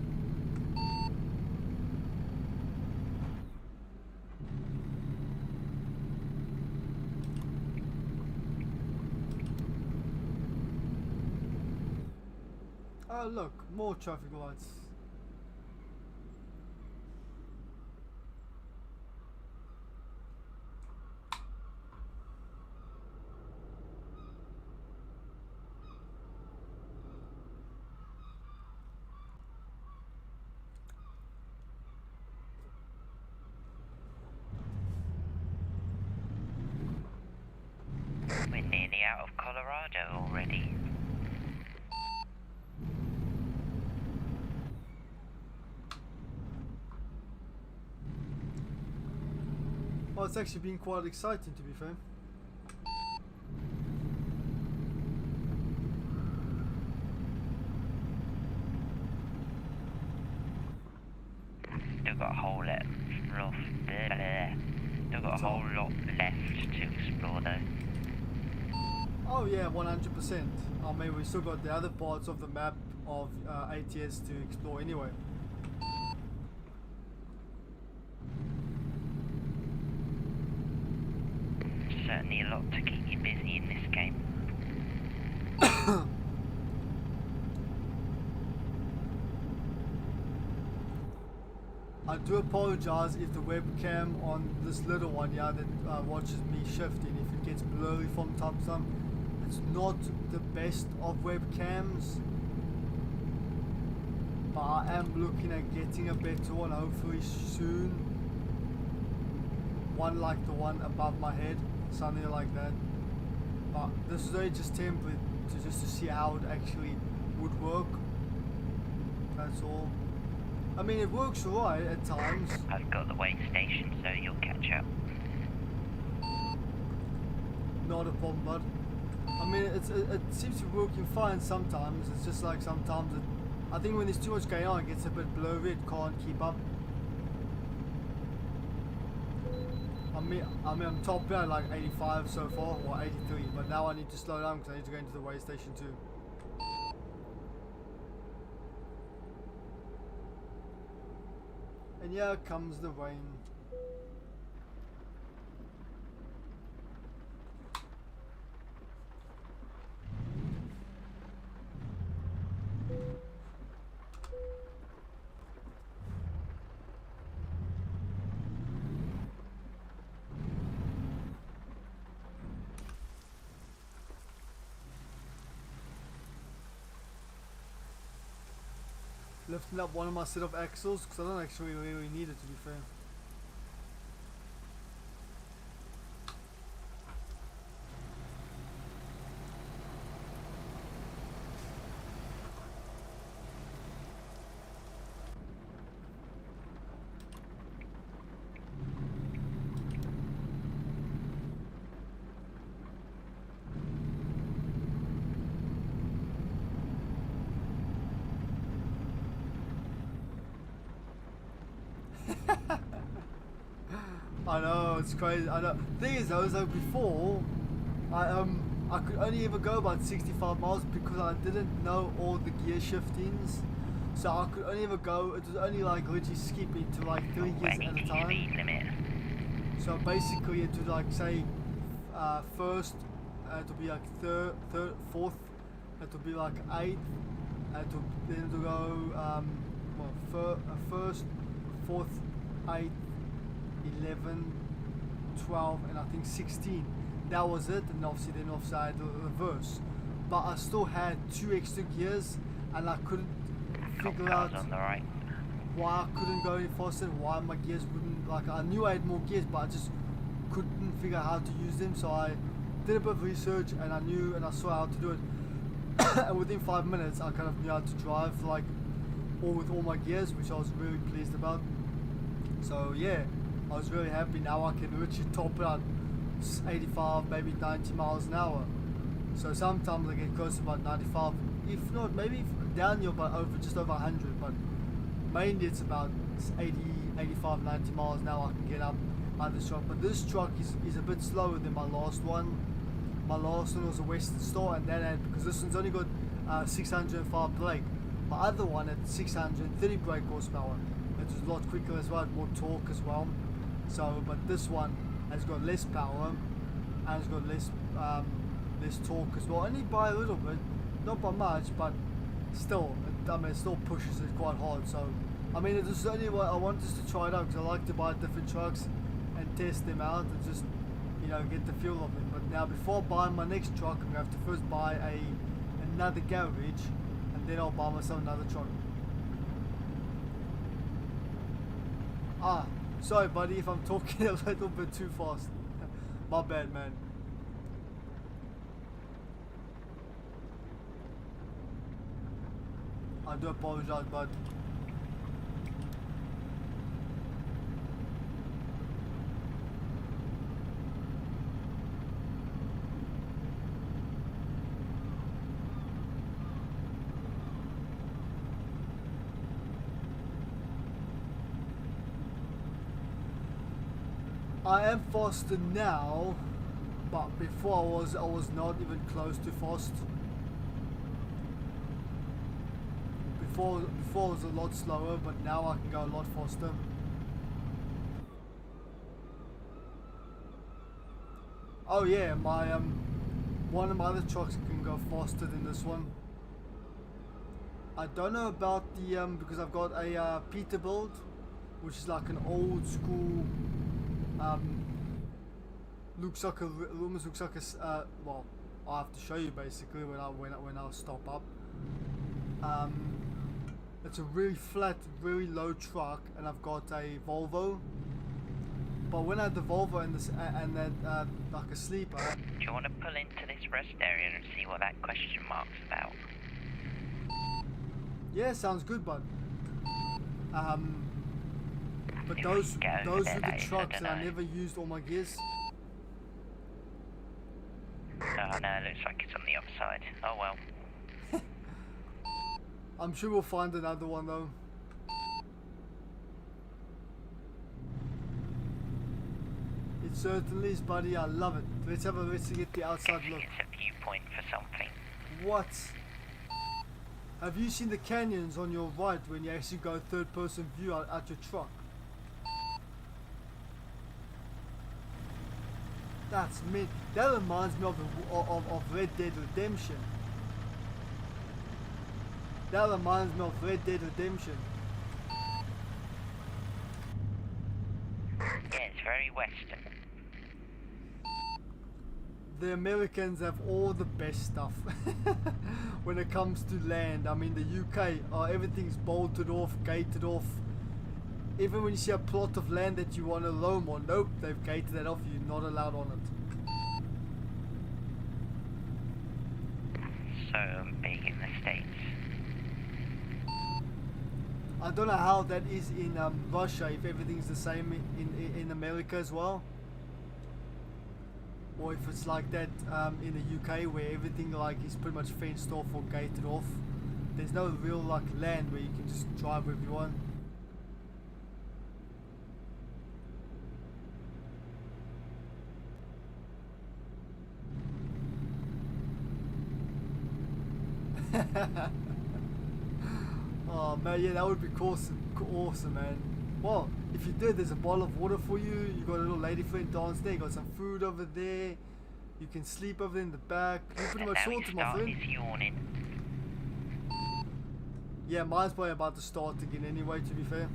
Oh look, more traffic lights. We're nearly out of Colorado already. Well, it's actually been quite exciting, to be fair. Still got a whole lot left to explore though. Oh yeah, 100%. I mean, we still got the other parts of the map of ATS to explore anyway. Certainly a lot to keep you busy in this game. I do apologize if the webcam on this little one, yeah, that watches me shifting, if it gets blurry from time to time. It's not the best of webcams, but I am looking at getting a better one hopefully soon. One like the one above my head, something like that. But this is only just template to see how it actually would work. That's all. I mean, it works right at times. I've got the way station, so you'll catch up. Not a problem, bud. I mean, it seems to be working fine sometimes. It's just like sometimes I think when there's too much going on, it gets a bit blurry. It can't keep up. I mean, I'm top at like 85 so far, or 83, but now I need to slow down because I need to go into the way station too. And here comes the rain. lifting up one of my set of axles because I don't actually really need it, to be fair. I know, it's crazy. I know. Thing is though, is like before, I could only ever go about 65 miles because I didn't know all the gear shiftings. So I could only ever go. It was only like literally skipping to like 3 gears at a time. So basically, it would like say first, it would be like third, fourth. It would be like eighth. Then it would go first, fourth, eighth, 11, 12, and I think 16. That was it, and obviously then I had the reverse. But I still had 2 extra gears, and I couldn't figure out why I couldn't go any faster, why my gears wouldn't, like I knew I had more gears, but I just couldn't figure out how to use them. So I did a bit of research, and I knew, and I saw how to do it. And within 5 minutes, I kind of knew how to drive, like, with all my gears, which I was really pleased about. So yeah, I was really happy. Now I can literally top it out 85, maybe 90 miles an hour. So sometimes I get close to about 95, if not maybe down here about just over 100, but mainly it's about 80, 85, 90 miles an hour I can get up on this truck. But this truck is a bit slower than my last one. My last one was a Western Star, and that had, because this one's only got 605 brake. My other one had 630 brake horsepower. It was a lot quicker as well, more torque as well. So, but this one has got less power and it's got less torque as well. Only by a little bit, not by much, but still, I mean, it still pushes it quite hard. So, I mean, it is only what I want us to try it out because I like to buy different trucks and test them out and just, you know, get the feel of them. But now, before buying my next truck, I'm gonna have to first buy another garage, and then I'll buy myself another truck. Sorry buddy if I'm talking a little bit too fast. My bad, man. I do apologize, bud. I am faster now, but before I was not even close to fast. Before I was a lot slower, but now I can go a lot faster. Oh yeah, my one of my other trucks can go faster than this one. I don't know about the because I've got a Peterbilt, which is like an old school. Looks like almost looks like a well, I have to show you basically when I stop up. It's a really flat, really low truck, and I've got a Volvo. But when I had the Volvo and this and that like a sleeper. Do you want to pull into this rest area and see what that question mark's about? Yeah, sounds good, bud. But those were the trucks that I never used all my gears. Oh no, it looks like it's on the other side. Oh well. I'm sure we'll find another one though. It certainly is, buddy. I love it. Let's get the outside look. It's a viewpoint for something. What? Have you seen the canyons on your right when you actually go third person view at your truck? That's me. That reminds me of Red Dead Redemption. That reminds me of Red Dead Redemption. Yeah, it's very western. the Americans have all the best stuff when it comes to land. I mean, the UK, everything's bolted off, gated off. Even when you see a plot of land that you want to roam on, nope, they've gated that off. You're not allowed on it. So big in the States. I don't know how that is in Russia, if everything's the same in America as well. Or if it's like that in the UK, where everything like is pretty much fenced off or gated off. There's no real like land where you can just drive wherever you want. Oh man, yeah, that would be awesome, man. Well, if you did, there's a bottle of water for you. You got a little lady friend dance there. You got some food over there. You can sleep over there in the back. You're pretty much sorted, my friend. Yawning. Yeah, mine's probably about to start again anyway, to be fair.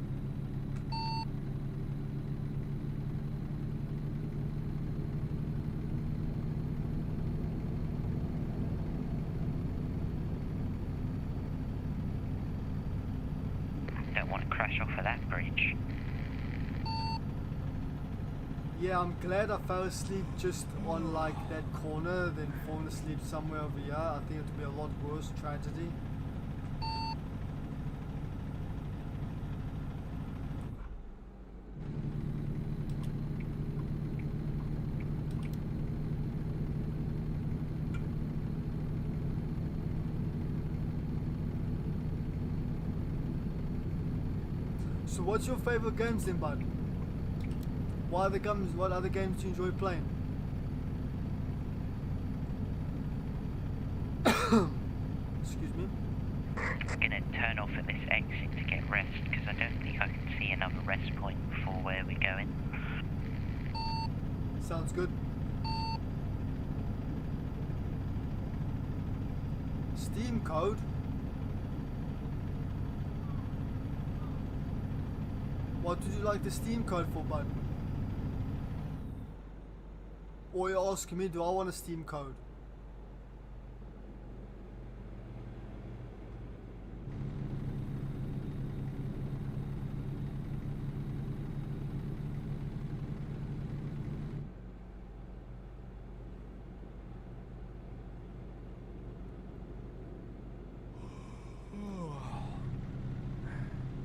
Don't want to crash off of that bridge. Yeah, I'm glad I fell asleep just on like that corner than falling asleep somewhere over here. I think it would be a lot worse tragedy. So what's your favorite games then, bud? What other games do you enjoy playing? Excuse me. I'm gonna turn off at this exit to get rest, because I don't think I can see another rest point before where we're going. Sounds good. Steam code. What did you like the Steam code for, bud? Or you're asking me, do I want a Steam code?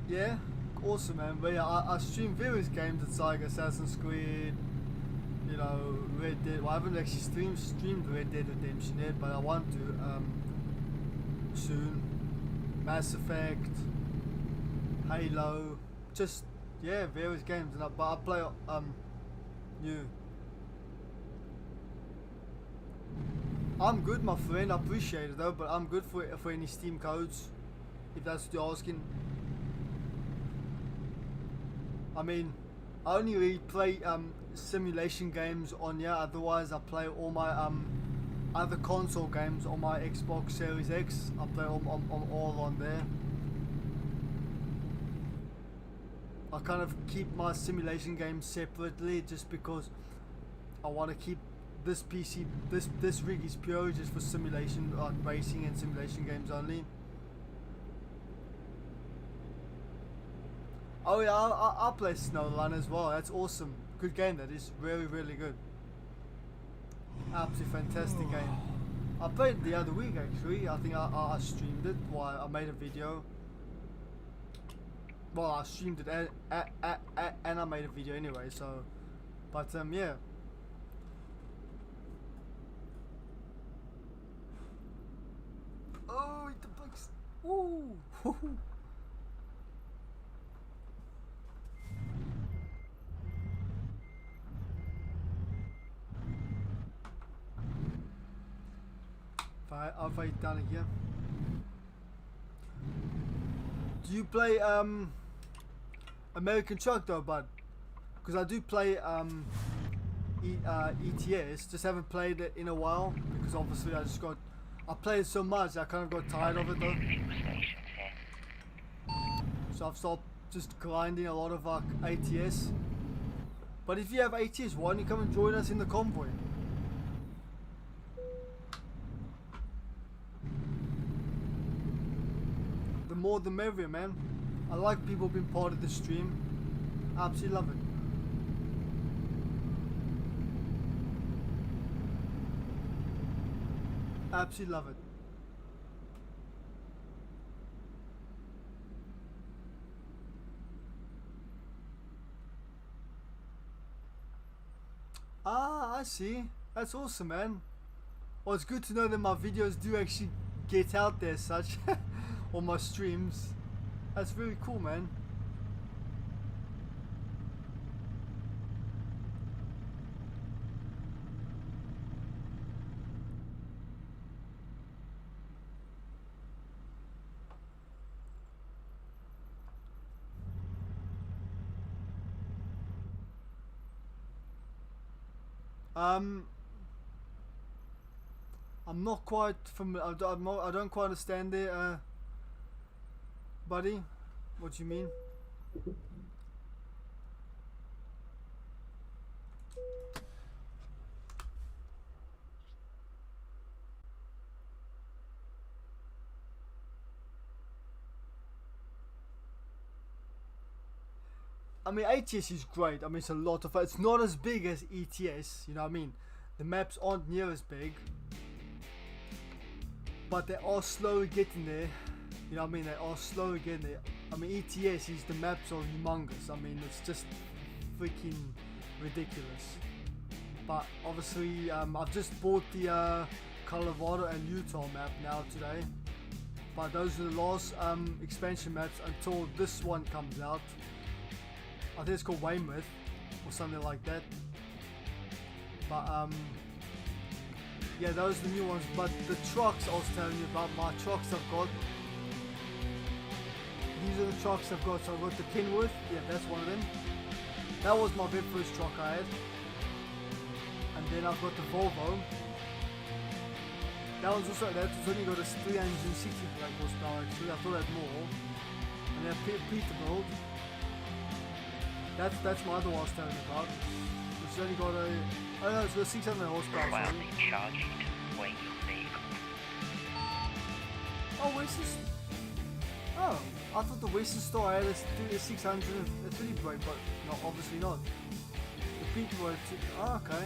Yeah? Awesome, man. But yeah, I stream various games. It's like Assassin's Creed, you know, Red Dead. Well, I haven't actually streamed Red Dead Redemption yet, but I want to soon. Mass Effect, Halo, just yeah, various games. And but I play new. I'm good, my friend. I appreciate it though, but I'm good for any Steam codes, if that's what you're asking. I mean, I only really play simulation games on here. Otherwise, I play all my other console games on my Xbox Series X. I play all on there. I kind of keep my simulation games separately, just because I want to keep this PC. This rig is pure just for simulation, racing and simulation games only. Oh yeah, I'll play SnowRun as well. That's awesome. Good game. That is really, really good. Absolutely fantastic game. I played it the other week actually. I think I streamed it. Well, I made a video. Well, I streamed it and I made a video anyway. So, but yeah. Oh, the bugs. Ooh. I'll write it down here. Do you play American Truck though, bud? Because I do play ATS. Just haven't played it in a while because obviously I played it so much I kind of got tired of it though. So I've stopped just grinding a lot of ATS. But if you have ATS, why don't you come and join us in the convoy? more the merrier, man. I like people being part of the stream. I absolutely love it. Absolutely love it. Ah, I see. That's awesome, man. Well, it's good to know that my videos do actually get out there as such. On my streams. That's really cool, man. I'm not quite I don't quite understand it, buddy. What do you mean? I mean, ATS is great. I mean, it's a lot of fun. It's not as big as ETS, you know what I mean? The maps aren't near as big, but they are slowly getting there. You know what I mean? They are slowly getting there. I mean, ETS is, the maps are humongous. I mean, it's just freaking ridiculous. But obviously, I've just bought the Colorado and Utah map now today. But those are the last expansion maps until this one comes out. I think it's called Weymouth or something like that. But yeah, those are the new ones. But the trucks I was telling you about, my trucks I've got. These are the trucks I've got. So I've got the Kenworth. Yeah, that's one of them. That was my very first truck I had. And then I've got the Volvo. That one's also, that's only got a 360 brake horsepower actually. I thought I had more. And then Peterbilt. That's my other one I was telling you about. It's only got a, oh no, it's got 600 horsepower. Well, they charge you to weigh your vehicle. Oh, where's this? Oh, I thought the Western Star had a 630 brake, but no, obviously not. The Peterbilt, oh, okay.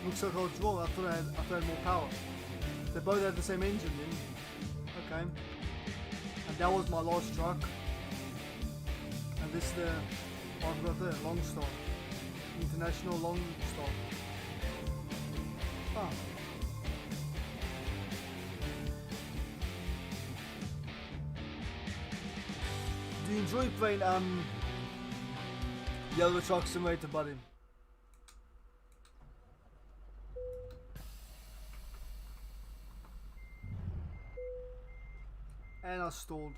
Looks like I was wrong. I thought I had more power. They both had the same engine then. Okay. And that was my last truck. And this is the one I've got there, Long Star. International Long Star. Ah. Do you enjoy playing Yellow Truck Simulator, buddy? And I stalled.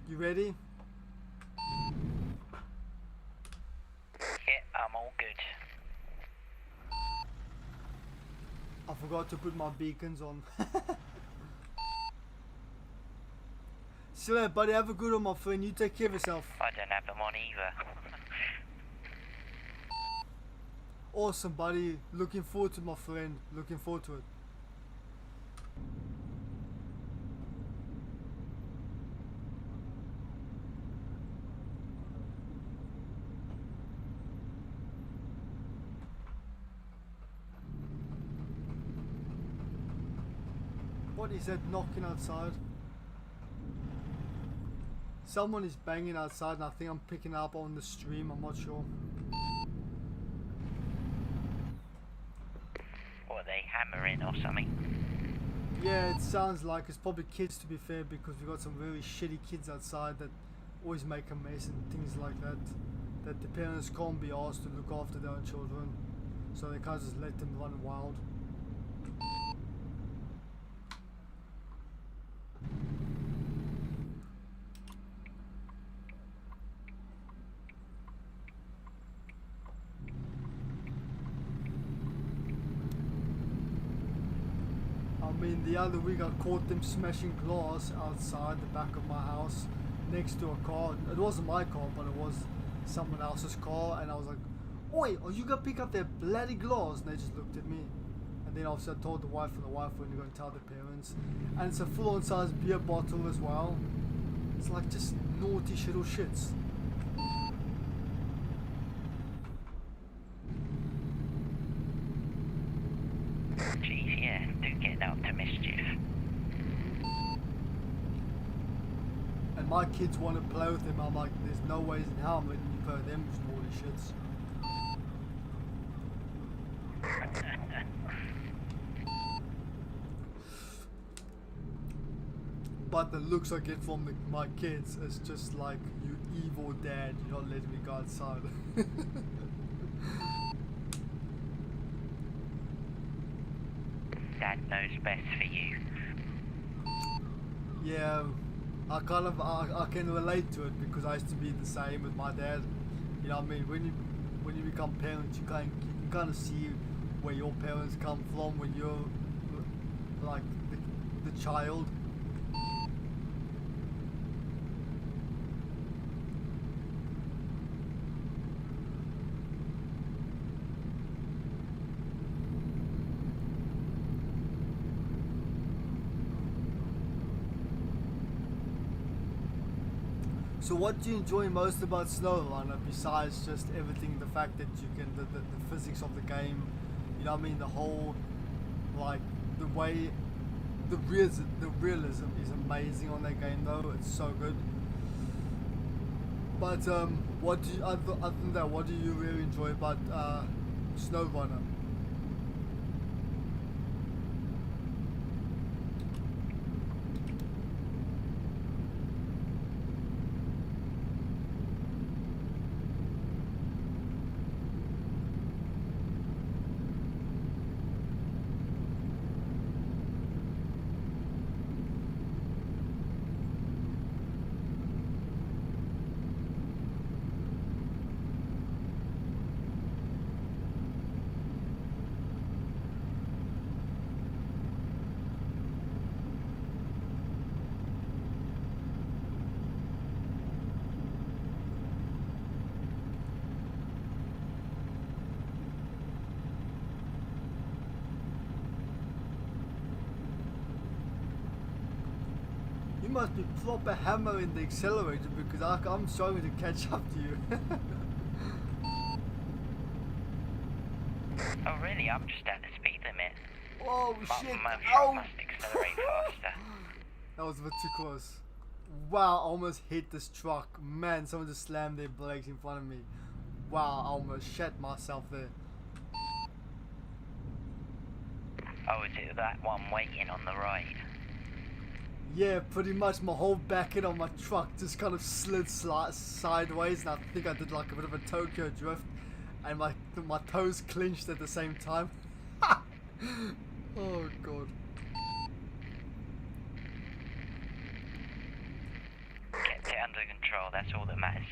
You ready? Yeah, I'm all good. I forgot to put my beacons on. See you later, buddy. Have a good one, my friend. You take care of yourself. I don't have them on either. Awesome, buddy. Looking forward to it, my friend. Looking forward to it. What is that knocking outside? Someone is banging outside and I think I'm picking up on the stream, I'm not sure. Or are they hammering or something? Yeah, it sounds like it's probably kids, to be fair, because we've got some really shitty kids outside that always make a mess and things like that. That the parents can't be asked to look after their own children, so they can't just let them run wild. mean, the other week I caught them smashing glass outside the back of my house next to a car. It wasn't my car, but it was someone else's car, and I was like, "Oi, are you gonna pick up their bloody glass?" And they just looked at me. And then obviously I told the wife, and the wife went to go and tell the parents. And it's a full-on size beer bottle as well. It's like just naughty shittle shits. Geez, yeah, do get up to mischief. And my kids want to play with him. I'm like, there's no ways in hell I'm letting you play with them naughty shits. But the looks I get from my kids is just like, you evil dad, you're not letting me go outside. Dad knows best for you. Yeah, I can relate to it because I used to be the same with my dad. You know what I mean? When you become parents, you can kind of see where your parents come from when you're like the child. So what do you enjoy most about SnowRunner besides just everything, the fact that you can, the physics of the game, you know what I mean, the whole, like, the way, the realism is amazing on that game though, it's so good. But what do you, other than that, what do you really enjoy about SnowRunner? You must be proper hammering the accelerator because I'm struggling to catch up to you. Oh really? I'm just at the speed limit. Oh shit! My truck Oh! must accelerate faster. That was a bit too close. Wow, I almost hit this truck. Man, someone just slammed their brakes in front of me. Wow, I almost shat myself there. Oh, is it that one waiting on the right? Yeah, pretty much my whole back end on my truck just kind of slid sideways, and I think I did like a bit of a Tokyo drift, and my toes clenched at the same time. Oh god. Kept it under control, that's all that matters.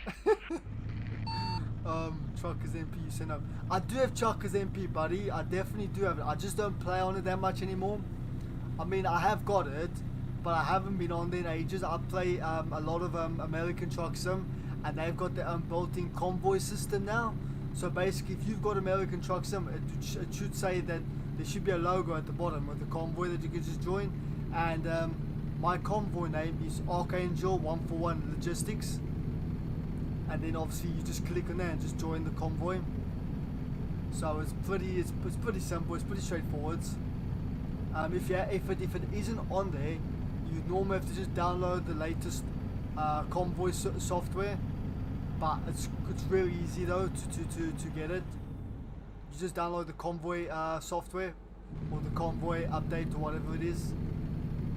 Truckers MP, you said no. I do have Truckers MP, buddy. I definitely do have it. I just don't play on it that much anymore. I mean, I have got it, but I haven't been on there in ages. I play a lot of American Truck Sim, and they've got their built-in convoy system now. So basically, if you've got American Truck Sim, it should say that there should be a logo at the bottom of the convoy that you can just join. And my convoy name is Archangel 141 Logistics. And then obviously you just click on there and just join the convoy. So it's pretty simple. It's pretty straightforward. If it isn't on there, you normally have to just download the latest convoy software. But it's really easy though to get it. You just download the convoy software or the convoy update or whatever it is,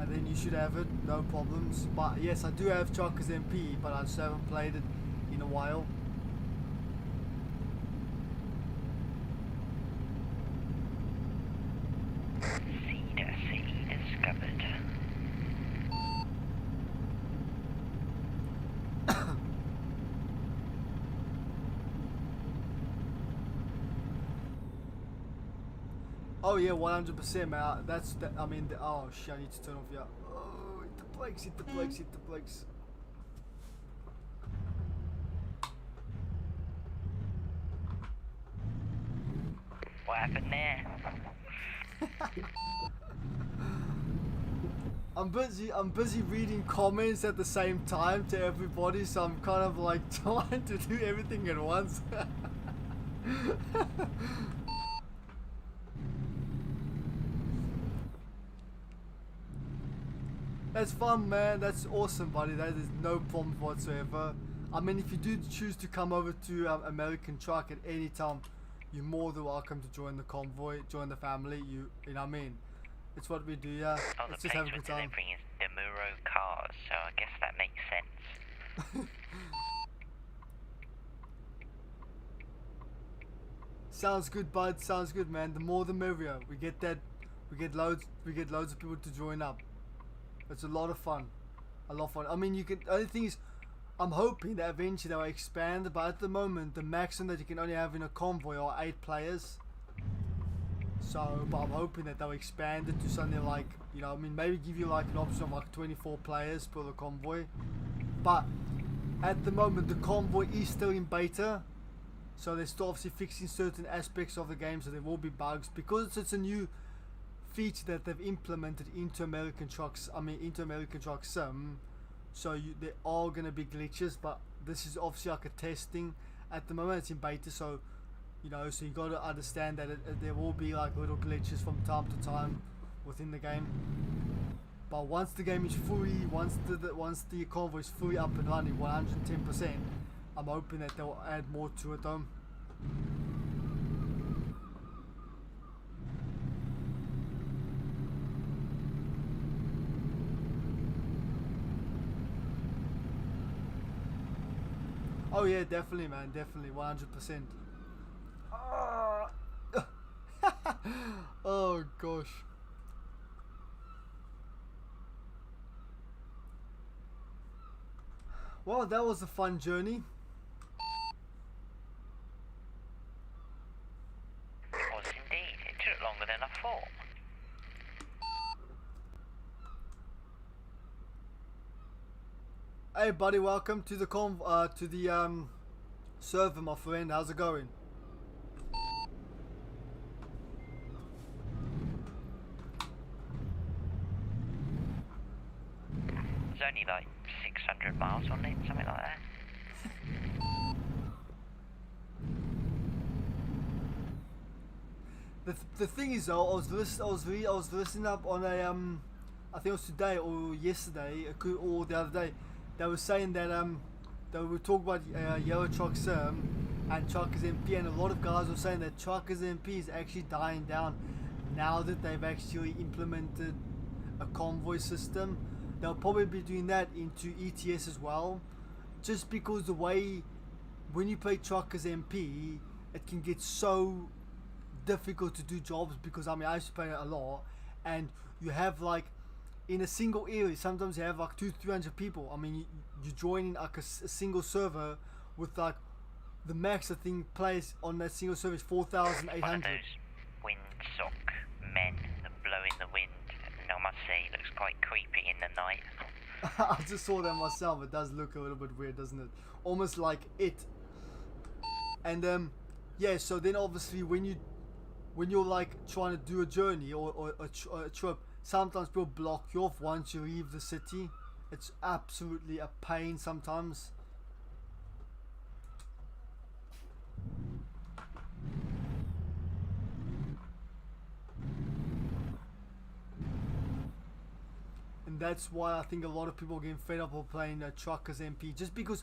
and then you should have it, no problems. But yes, I do have Truckers MP, but I just haven't played it in a while. Cedar discovered. Oh yeah, 100%, man. That's that. I mean, oh shit, I need to turn off. Yeah. Oh, hit the brakes, hit the brakes, hit the brakes. What happened there? I'm busy reading comments at the same time to everybody, so I'm kind of like trying to do everything at once. That's fun, man. That's awesome, buddy. That is no problem whatsoever. I mean, if you do choose to come over to American Truck at any time, you're more than welcome to join the convoy, join the family. You know what I mean? It's what we do, yeah. Oh, Let's the just have place a we're good time. delivering is Demuro cars, so I guess that makes sense. Sounds good, bud. Sounds good, man. The more the merrier. We get loads of people to join up. It's a lot of fun. A lot of fun. I mean, you can. The only thing is, I'm hoping that eventually they'll expand. But at the moment, the maximum that you can only have in a convoy are 8 players. So, but I'm hoping that they'll expand it to something like, you know, I mean, maybe give you like an option of like 24 players per the convoy. But at the moment, the convoy is still in beta. So they're still obviously fixing certain aspects of the game, so there will be bugs because it's a new feature that they've implemented into American Trucks. I mean, into American Truck Sim. So there are gonna be glitches, but this is obviously like a testing. At the moment, it's in beta, so you know, so you got to understand that there will be like little glitches from time to time within the game. But once the game is fully, once the convoy is fully up and running, 110%. I'm hoping that they'll add more to it though. Oh yeah, definitely, man, definitely, 100%. Oh gosh. Well, that was a fun journey. It was indeed. It took longer than I thought. Hey buddy, welcome to the server, my friend. How's it going? There's only like 600 miles on it, something like that. The thing is though, I was listening up on a I think it was today or yesterday or the other day. They were saying that they were talking about Yellow Truck Sim and Truckers MP, and a lot of guys were saying that Truckers MP is actually dying down now that they've actually implemented a convoy system. They'll probably be doing that into ETS as well, just because the way when you play Truckers MP, it can get so difficult to do jobs, because I mean I used to play it a lot, and you have like in a single area sometimes you have like 200-300 people. I mean you join in like a single server with like the max I think plays on that single server is 4,800. One of those windsock men that blow in the wind, and I must say it looks quite creepy in the night. I just saw that myself. It does look a little bit weird, doesn't it? Almost like it. And yeah, so then obviously when you're like trying to do a journey or a trip, sometimes people block you off once you leave the city. It's absolutely a pain sometimes. And that's why I think a lot of people are getting fed up of playing Truckers MP, just because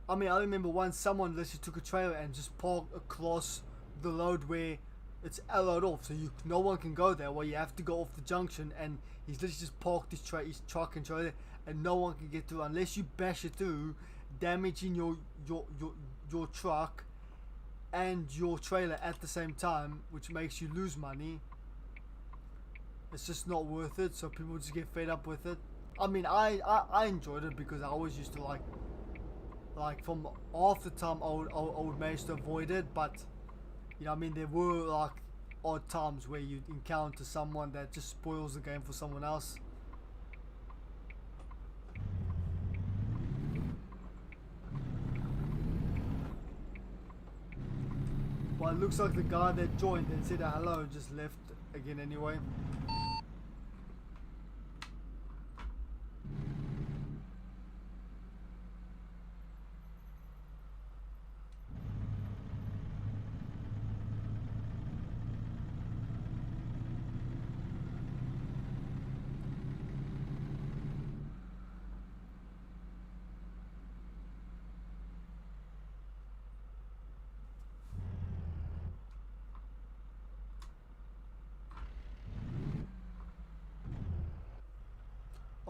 I mean I remember once someone literally took a trailer and just parked across the road where it's allowed off, so no one can go there, where you have to go off the junction, and he's literally just parked his truck and trailer, and no one can get through unless you bash it through, damaging your truck and your trailer at the same time, which makes you lose money. It's just not worth it, so people just get fed up with it. I mean I enjoyed it because I always used to like from half the time I would manage to avoid it, but you know what I mean, there were like odd times where you encounter someone that just spoils the game for someone else. Well, it looks like the guy that joined and said hello just left again anyway.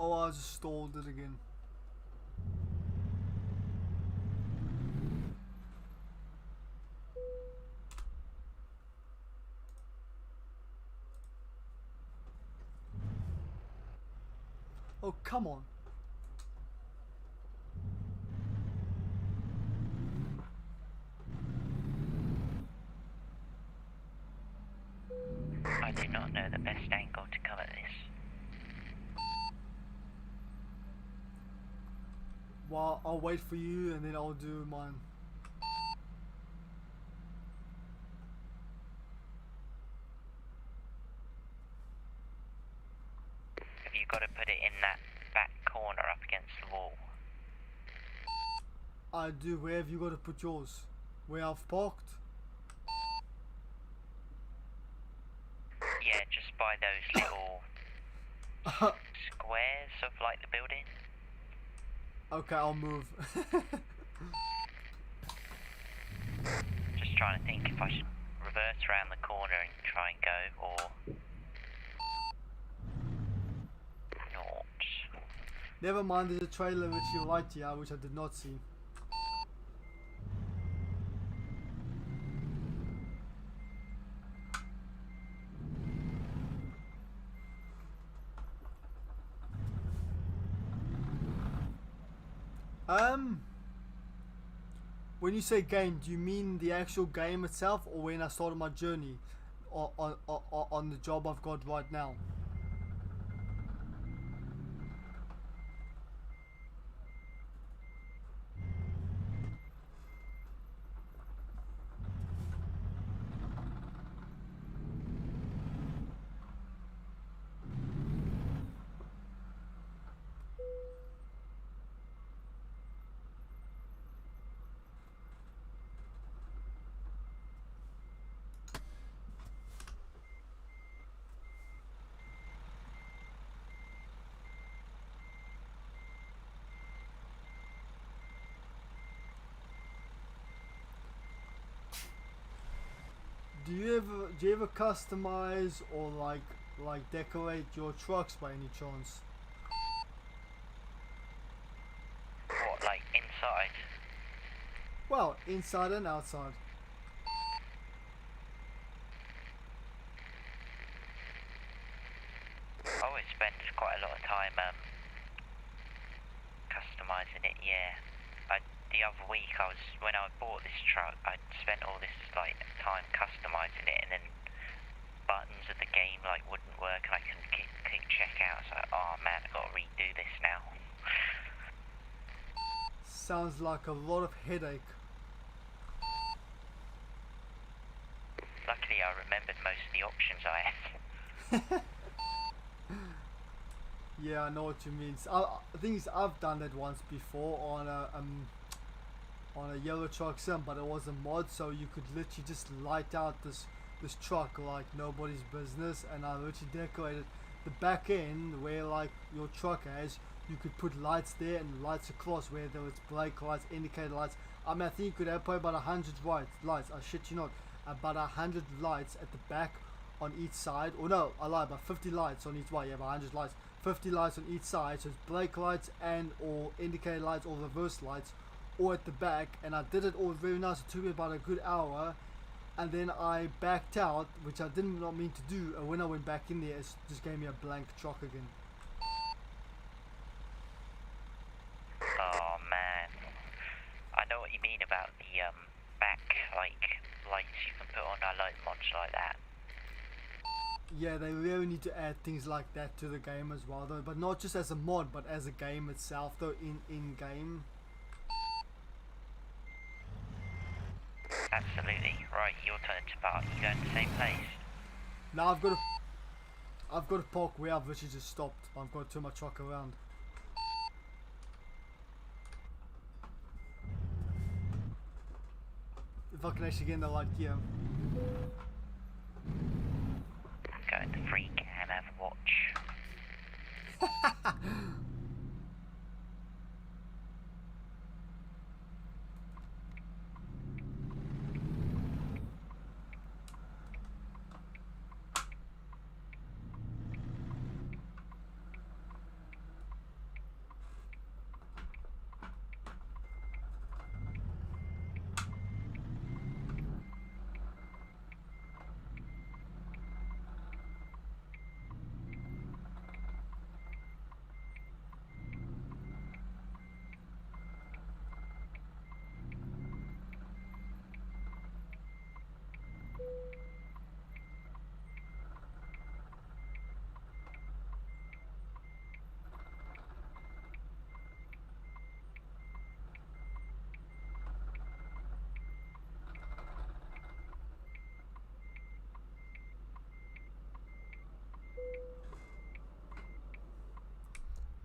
Oh, I just stalled it again. Oh, come on. I do not know the best angle to come at this. Well, I'll wait for you and then I'll do mine. Have you got to put it in that back corner up against the wall? I do. Where have you got to put yours? Where I've parked? Yeah, just by those little squares of like the building. Okay, I'll move. Just trying to think if I should reverse around the corner and try and go, or not. Never mind, there's a trailer which you liked, yeah, which I did not see. When you say game, do you mean the actual game itself, or when I started my journey on the job I've got right now? Do you ever customize or like decorate your trucks by any chance? What, like inside? Well, inside and outside. I always spend quite a lot of time customizing it, yeah. The other week when I bought this truck, I spent all this like time customizing it, and then buttons of the game like wouldn't work and I couldn't click checkout, so oh man, I've got to redo this now. Sounds like a lot of headache. Luckily I remembered most of the options I had. Yeah, I know what you mean. The thing is, I've done that once before on a yellow truck sim, but it was a mod, so you could literally just light out this truck like nobody's business, and I literally decorated the back end where like your truck has. You could put lights there and lights across, whether it's brake lights, indicator lights. I mean, I think you could have probably about 100 lights. I shit you not, about 100 lights at the back on each side. Or no, I lie, about 50 lights on each. Well, you have 100 lights, 50 lights on each side. So it's brake lights and or indicator lights or reverse lights, or at the back. And I did it all very nice. It took me about a good hour, and then I backed out, which I did not mean to do. And when I went back in there, it just gave me a blank truck again. Oh man, I know what you mean about the back like lights you can put on. I like mods like that. need to add things like that to the game as well, though. But not just as a mod, but as a game itself, though. In game. Absolutely. Right, your turn to park. You going to the same place? Now I've got to park where I've literally just stopped. I've got to turn my truck around. If I can actually get in the light gear. Going to free cam, have a watch.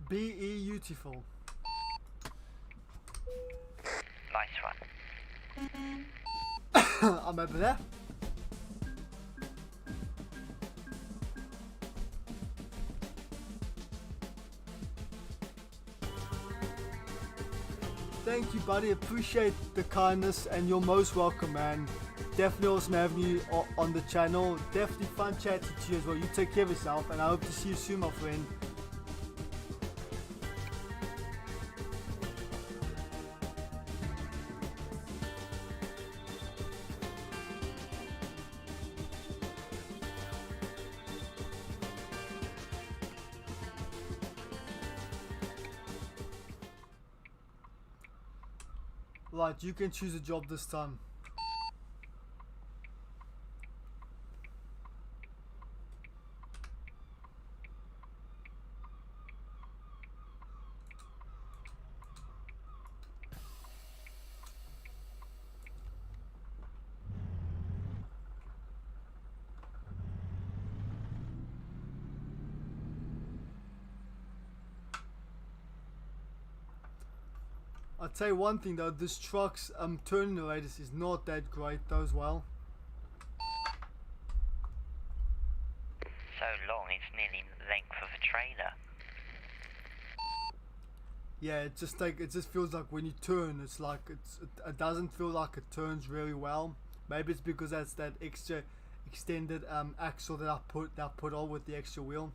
Beautiful. Nice one. I'm over there. Thank you, buddy. Appreciate the kindness, and you're most welcome, man. Definitely awesome having you on the channel. Definitely fun chatting to you as well. You take care of yourself, and I hope to see you soon, my friend. Right, you can choose a job this time. I'll tell you one thing though, this truck's turning radius is not that great though as well. So long, it's nearly the length of a trailer. Yeah, it just feels like when you turn, it's like it doesn't feel like it turns really well. Maybe it's because that's that extra extended axle that I put on with the extra wheel.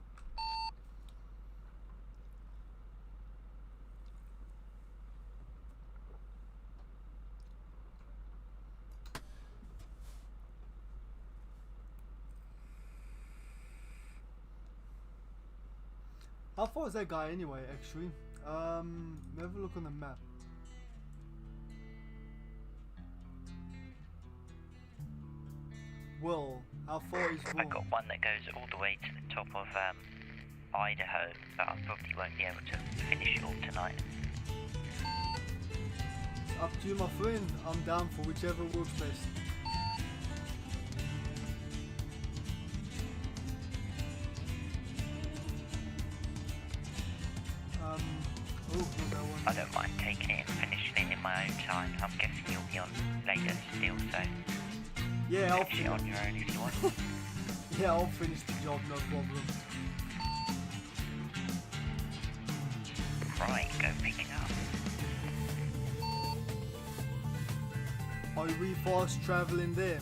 How far is that guy anyway, actually? Have a look on the map. Will, how far is Will? I got one that goes all the way to the top of Idaho, but I probably won't be able to finish it all tonight. It's up to you, my friend. I'm down for whichever works best. I don't mind taking it and finishing it in my own time. I'm guessing you'll be on later still, so yeah, I'll finish it on your own if you want. Yeah, I'll finish the job, no problem. Right, go pick it up. Are we fast traveling there?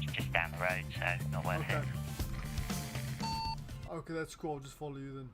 It's just down the road, so not worth it. Okay, that's cool. I'll just follow you then.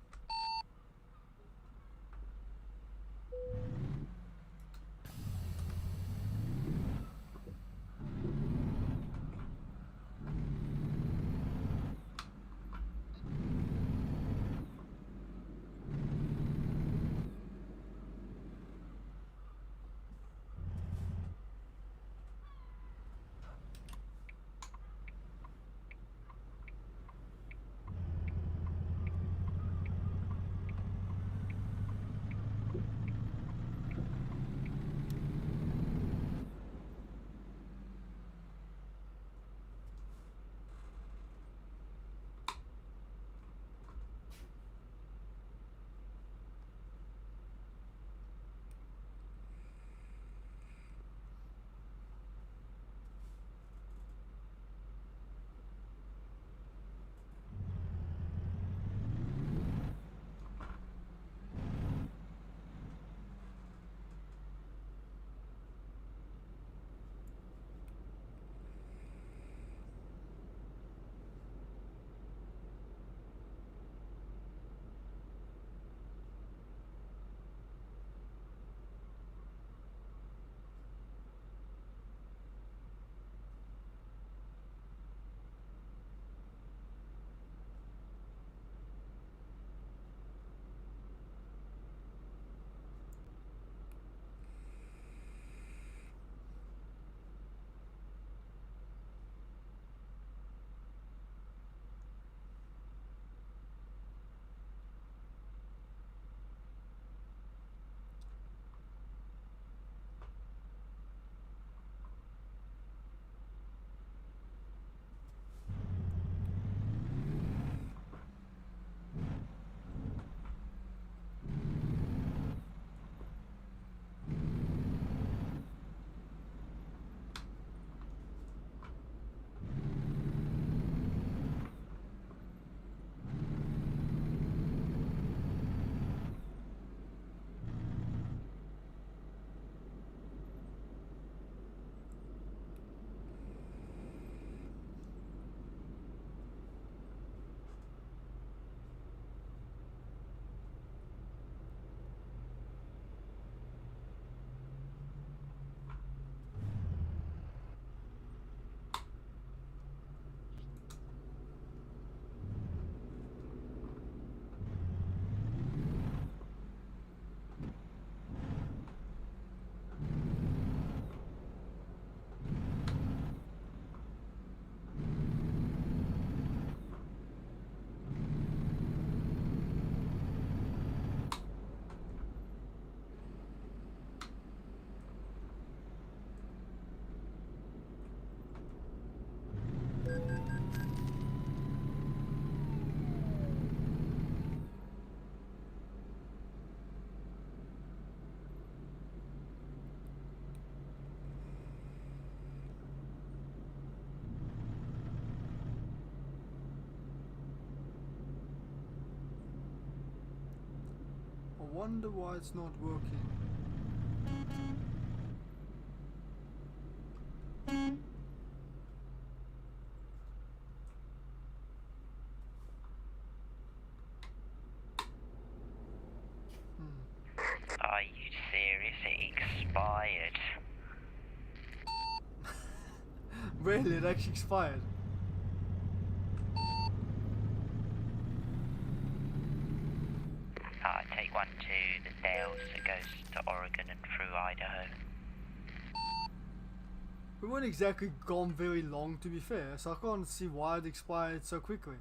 wonder why it's not working. Are you serious? It expired. Really, it actually expired. Take one to the Dales that goes to Oregon and through Idaho. We weren't exactly gone very long, to be fair, so I can't see why it expired so quickly.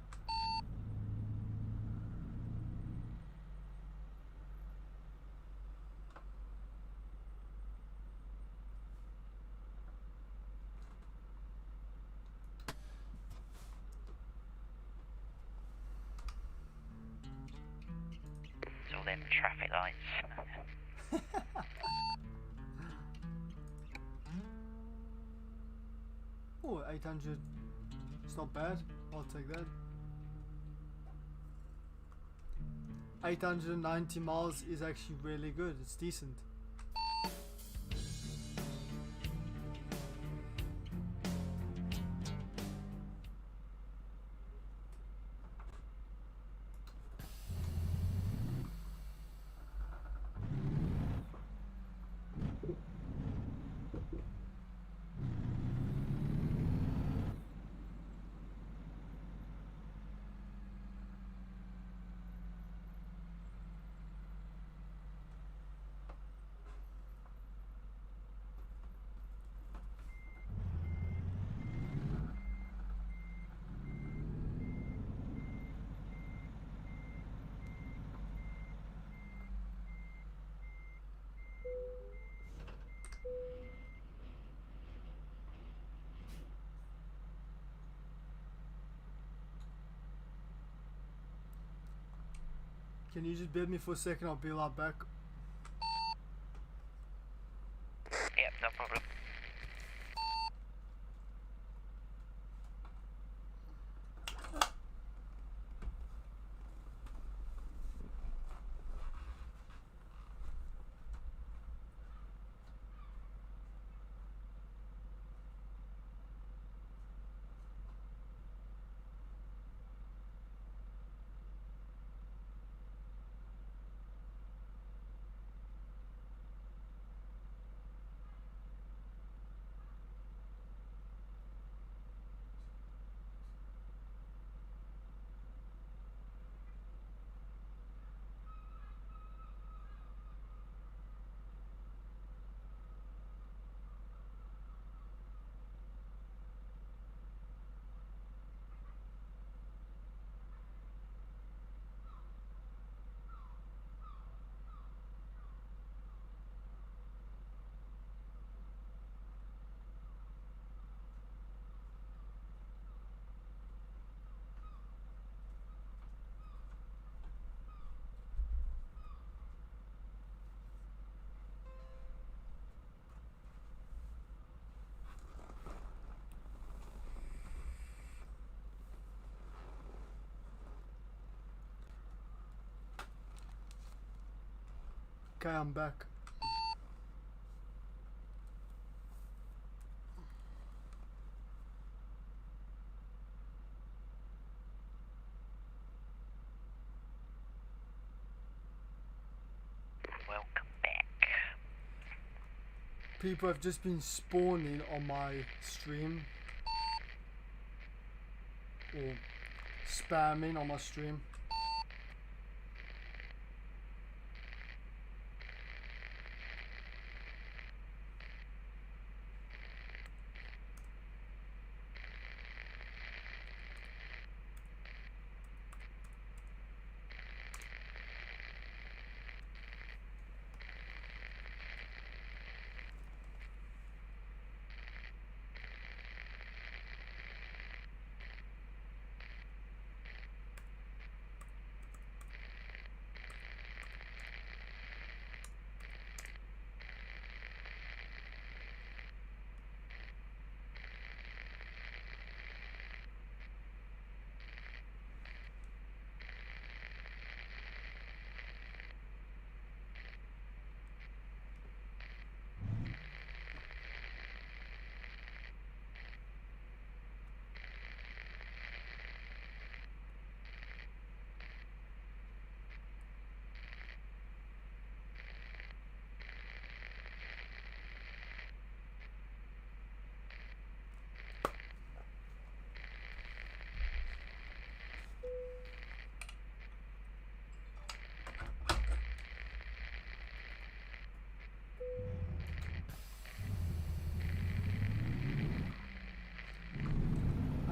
It's all them traffic lights. Oh, 800. It's not bad. I'll take that. 890 miles is actually really good. It's decent. Can you just bear with me for a second? I'll be right back. Yep, no problem. Okay, I'm back. Welcome back. People have just been spawning on my stream. Or spamming on my stream.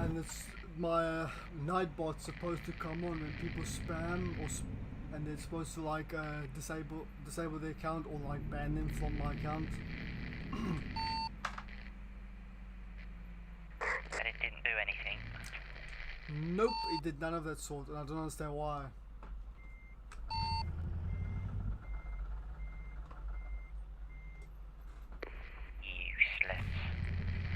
and it's my nightbot's supposed to come on when people spam and it's supposed to like disable the account or like ban them from my account. And it didn't do anything. Nope, it did none of that sort, and I don't understand why. Useless.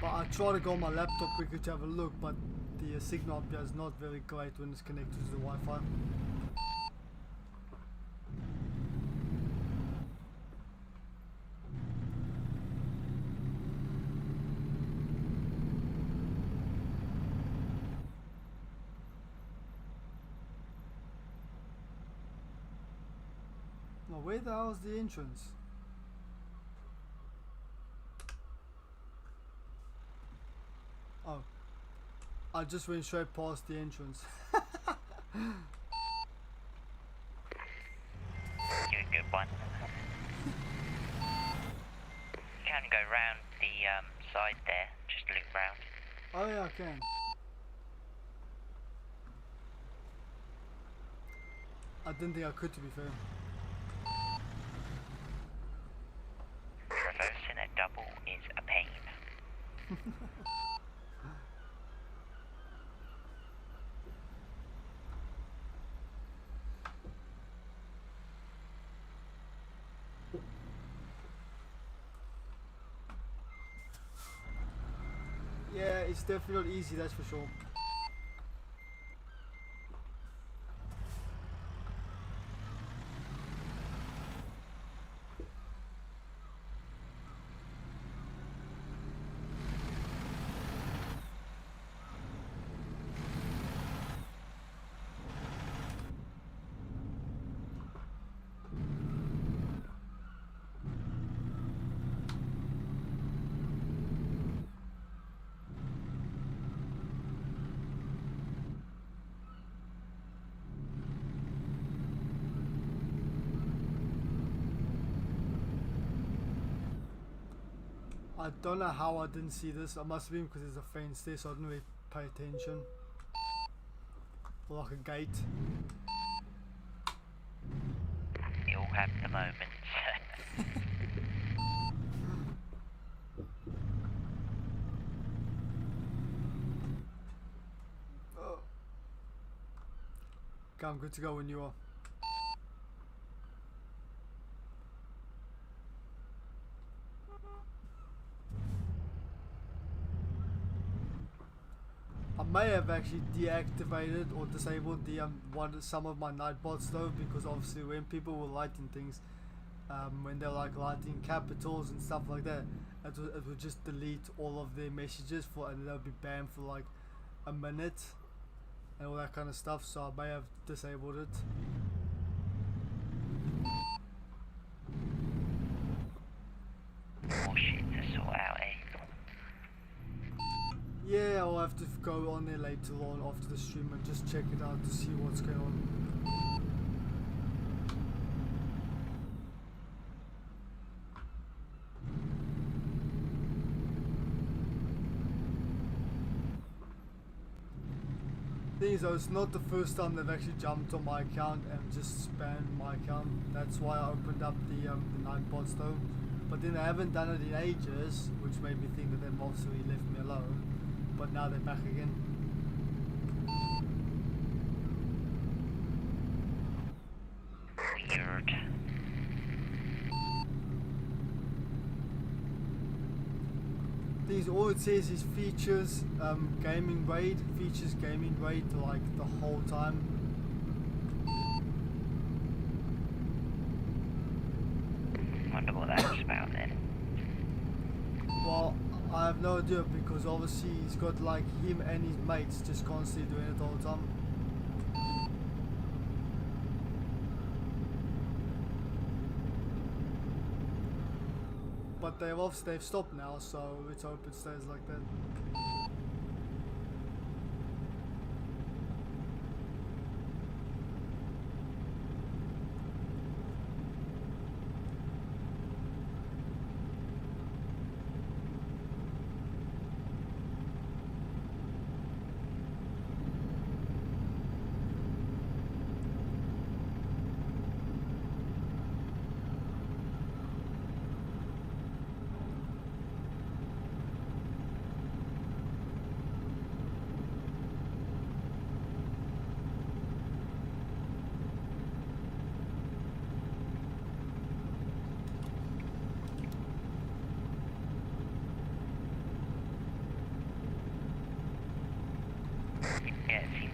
But I tried to go on my laptop quickly to have a look, but the signal up here is not very great when it's connected to the Wi-Fi. Now where the hell is the entrance? Oh, I just went straight past the entrance. You're a good one. You can go round the side there, just loop round. Oh yeah, I can. I didn't think I could, to be fair. Reversing a double is a pain. Yeah, it's definitely not easy, that's for sure. I don't know how I didn't see this. It must have been because there's a fence there, so I didn't really pay attention. Or like a gate. You all have the moments. Oh. Okay, I'm good to go when you are. I may have actually deactivated or disabled the some of my nightbots though, because obviously when people were lighting things, when they're like lighting capitals and stuff like that, it would just delete all of their messages and they'll be banned for like a minute and all that kind of stuff. So I may have disabled it. More shit to sort out, eh? Yeah, I'll have to go on there later on after the stream and just check it out to see what's going on. Thing is though, it's not the first time they've actually jumped on my account and just spammed my account. That's why I opened up the nightbots though. But then they haven't done it in ages, which made me think that they've obviously left me alone. But now they're back again. Weird. These all it says is features gaming raid, features gaming raid like the whole time. Wonder what that was about then. Well, I have no idea because obviously he's got like him and his mates just constantly doing it all the time. But they've stopped now, so let's hope it stays like that.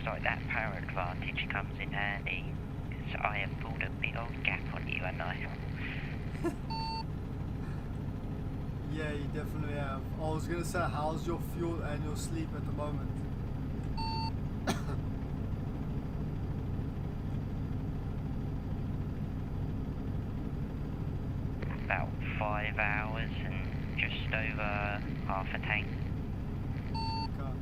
like that power advantage comes in handy. So I have pulled a big old gap on you, and I. Yeah, you definitely have. I was gonna say, how's your fuel and your sleep at the moment? About 5 hours and just over half a tank. Okay.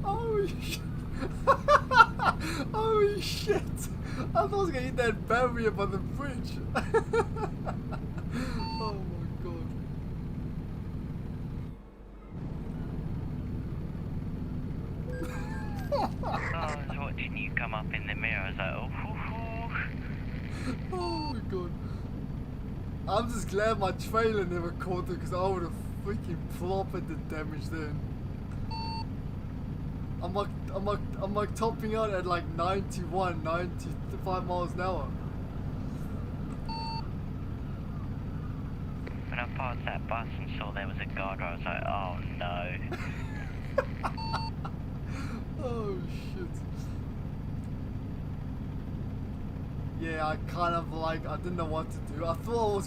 Holy shit. Holy shit. I thought I was gonna hit that barrier by the bridge. Oh my god. I was watching you come up in the mirror. I was like, oh, Oh my god. I'm just glad my trailer never caught it because I would have freaking plopped the damage then. I'm like topping out at like 91, 95 miles an hour. When I passed that bus and saw there was a guard, I was like, oh no. Oh shit. Yeah, I kind of like, I didn't know what to do. I thought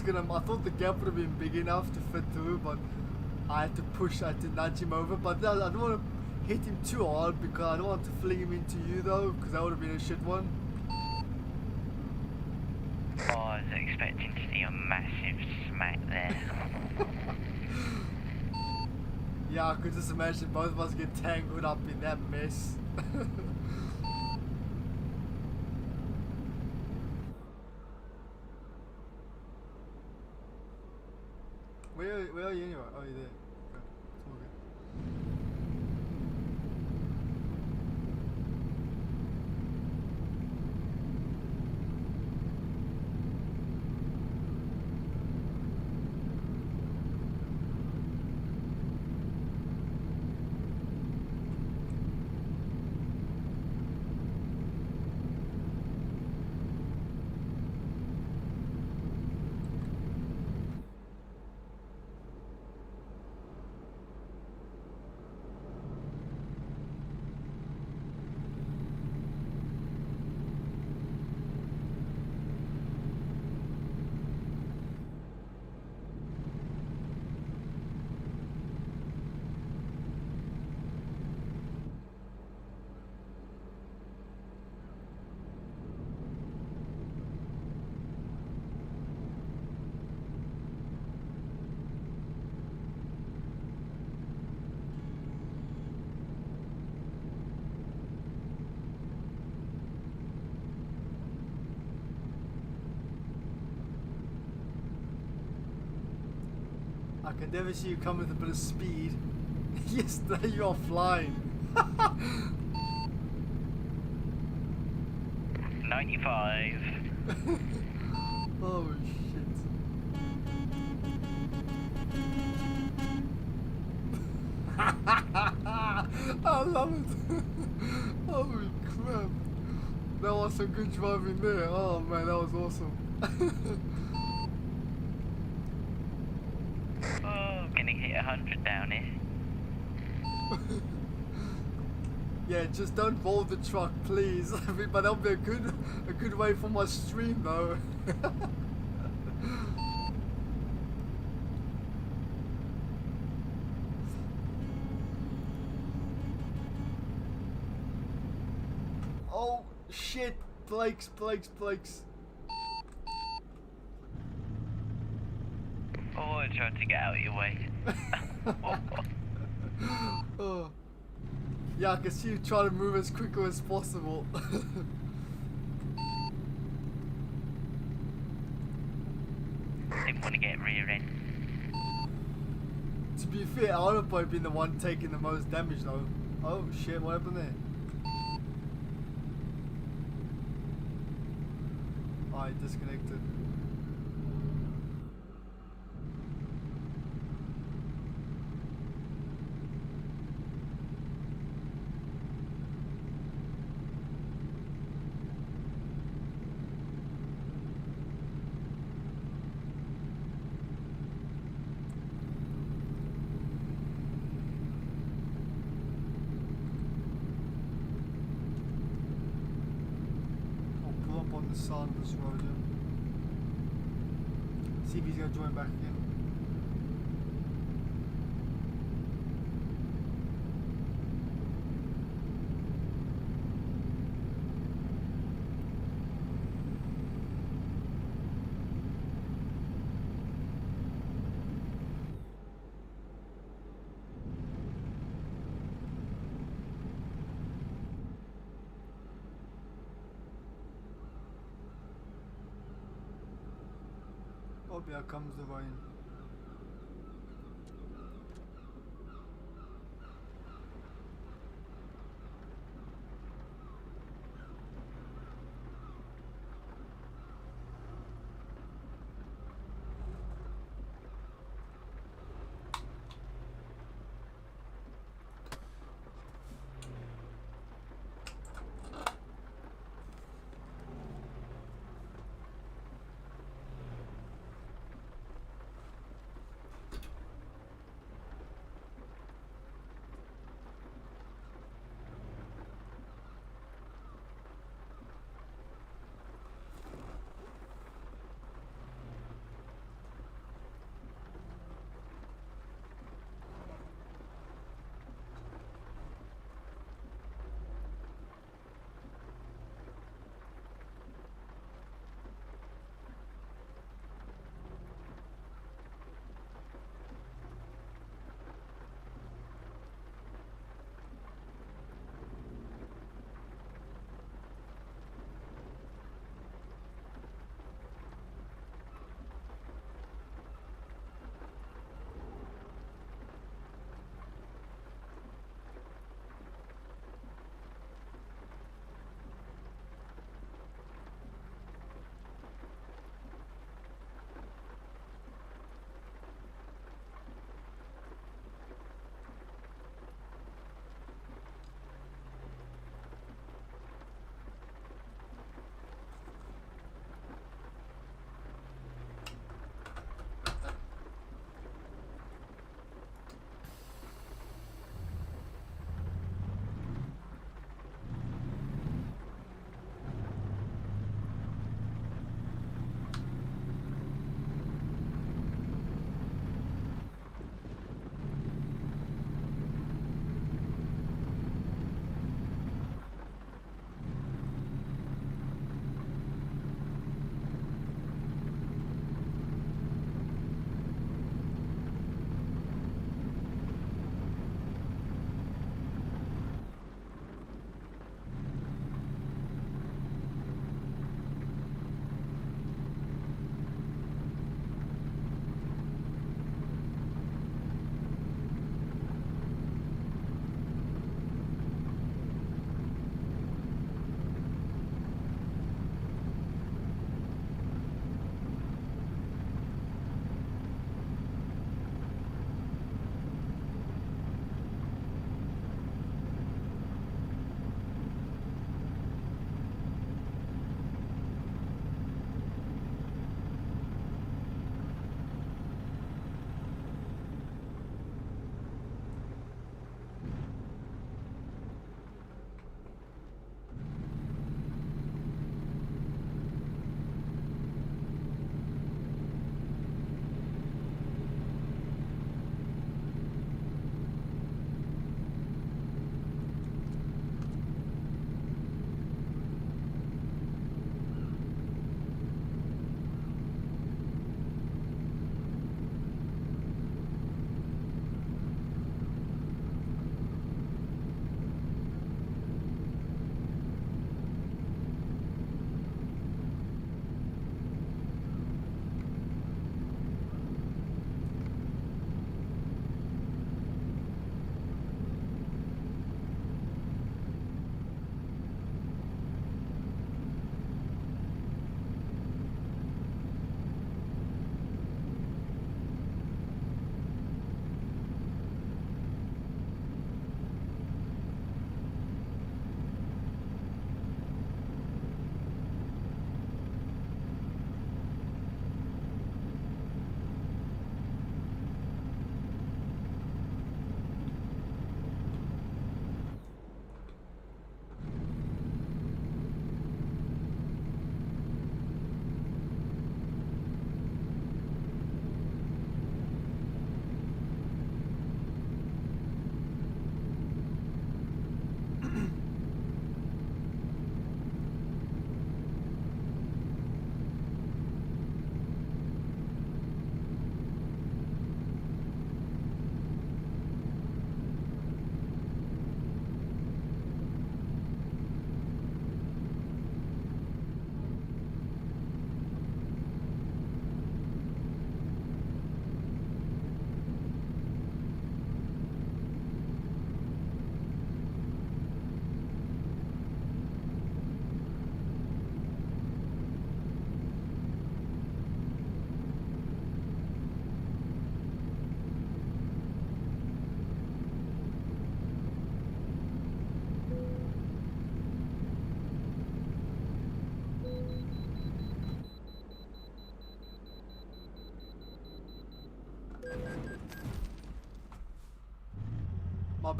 the gap would have been big enough to fit through, but I had to nudge him over. But I don't want to hit him too hard because I don't want to fling him into you though, because that would have been a shit one. Oh, I was expecting to see a massive smack there. Yeah, I could just imagine both of us get tangled up in that mess. Where are you anyway? Oh, you're there. Okay. It's all good. I can never see you come with a bit of speed. Yes, there you are flying. 95. Oh shit. love it. Holy crap. That was some good driving there. Oh man, that was awesome. Oh, gonna hit 100 down here. Yeah, just don't roll the truck, please. But that'll be a good way for my stream though. Oh shit, Blakes. Oh, I tried to get out of your way. Oh. Yeah, I can see you trying to move as quickly as possible. Didn't want to get rear end. To be fair, I would have probably been the one taking the most damage though. Oh shit, what happened there? I disconnected. On the side of this road, yeah. See if he's gonna join back again. Oh, here comes the rain.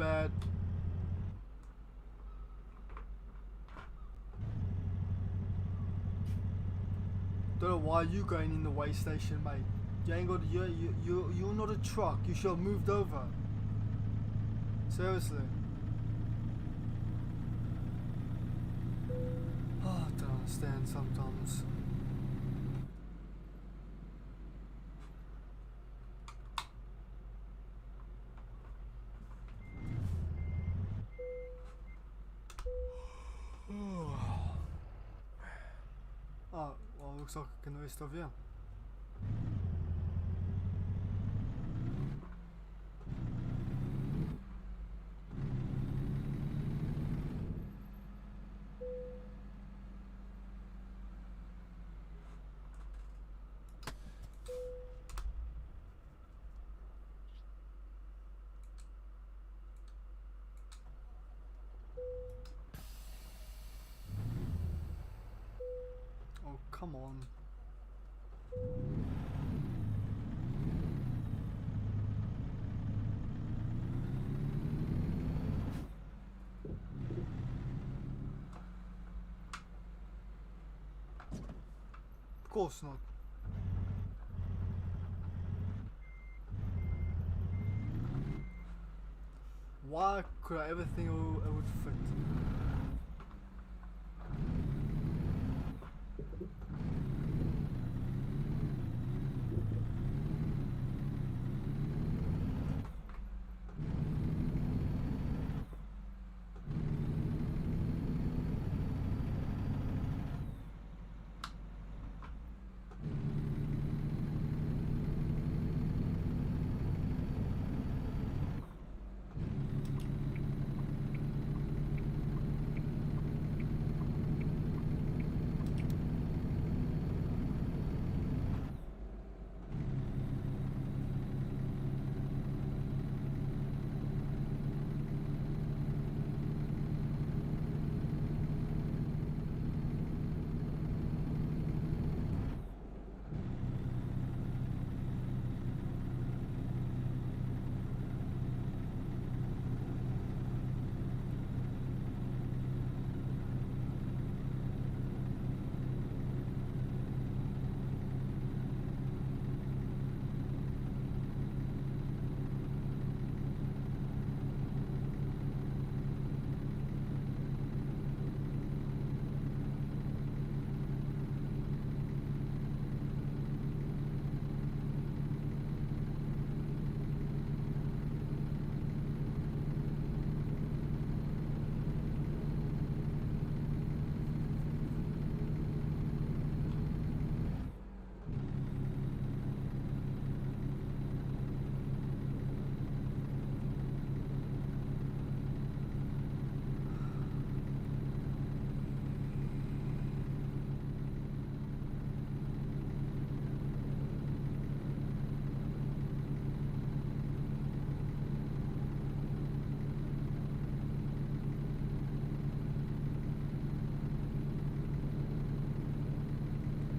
bad. Don't know why you going in the way station, mate. You ain't got. You're not a truck. You should have moved over. Seriously. Oh, I don't understand sometimes. Oh, well, looks like I can rest of you. Oh, come on. Of course not. Why could I ever think it would fit?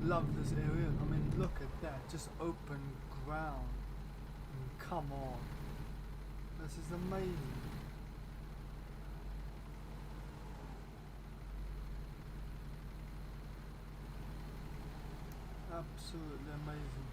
Love this area. I mean, look at that. Just open ground. I mean, come on. This is amazing. Absolutely amazing.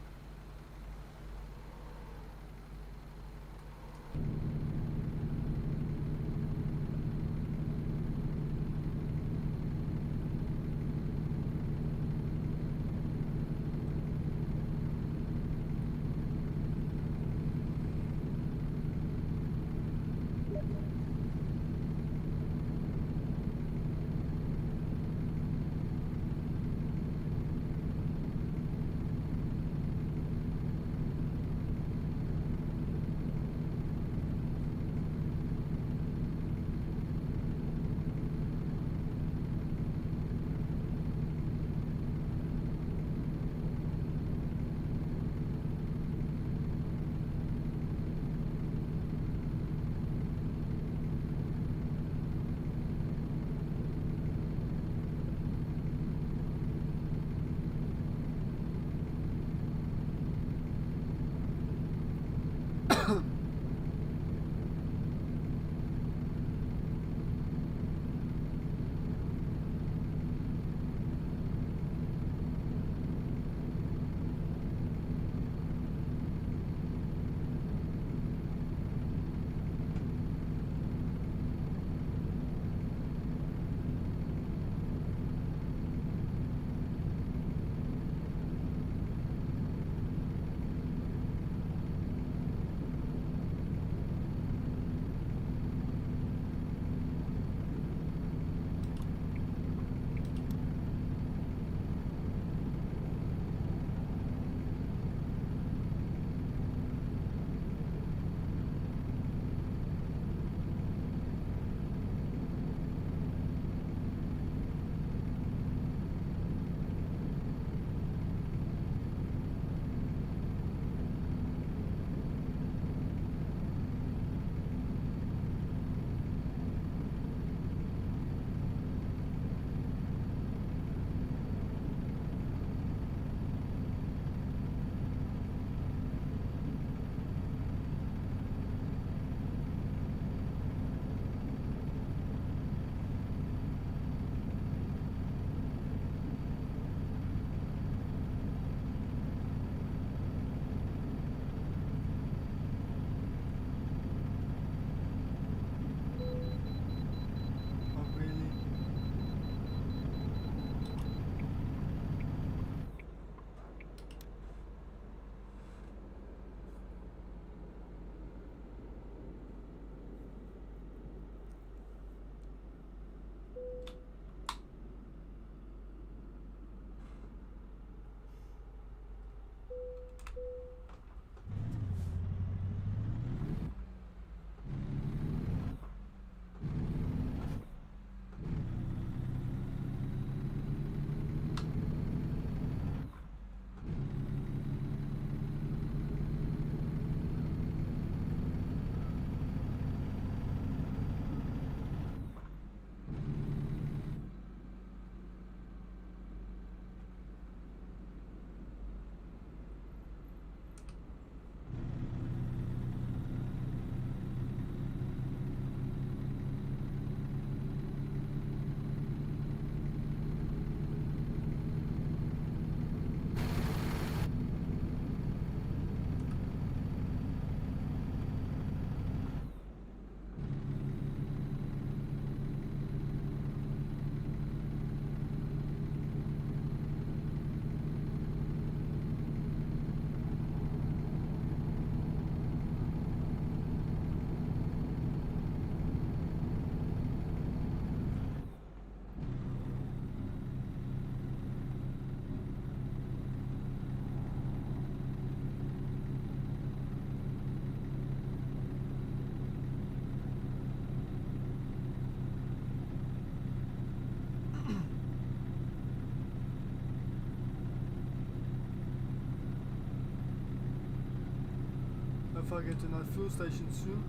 If I get to another fuel station soon,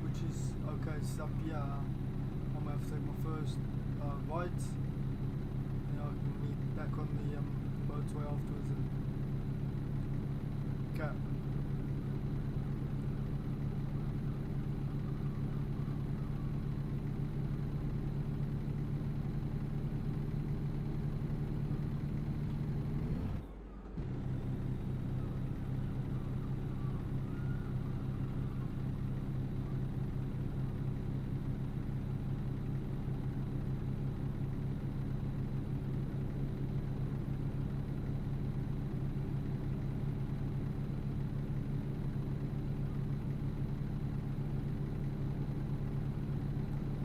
which is okay, it's up here. I'm gonna have to take my first right. And I can meet back on the motorway afterwards. Okay.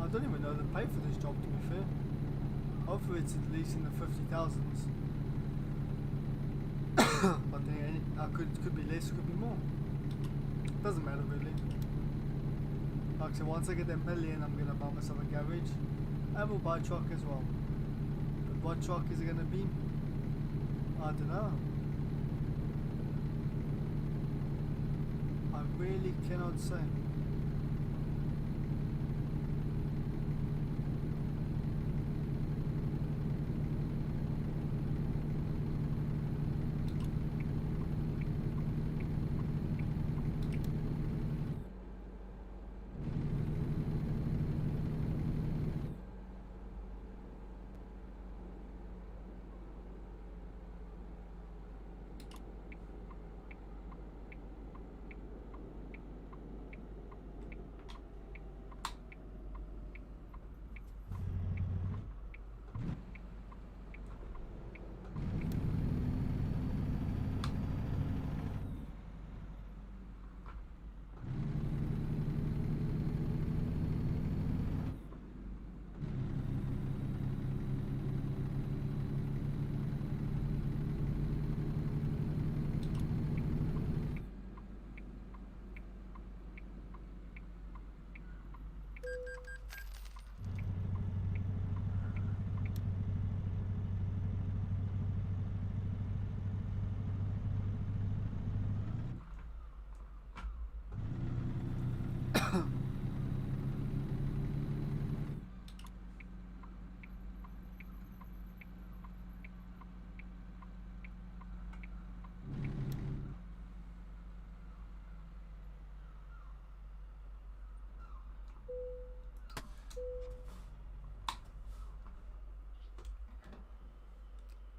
I don't even know the pay for this job, to be fair. Hopefully it's at least in the 50,000s. But then could be less, could be more. Doesn't matter really. Like I said, once I get that million, I'm gonna buy myself a garage. And we'll buy a truck as well. But what truck is it gonna be? I don't know. I really cannot say.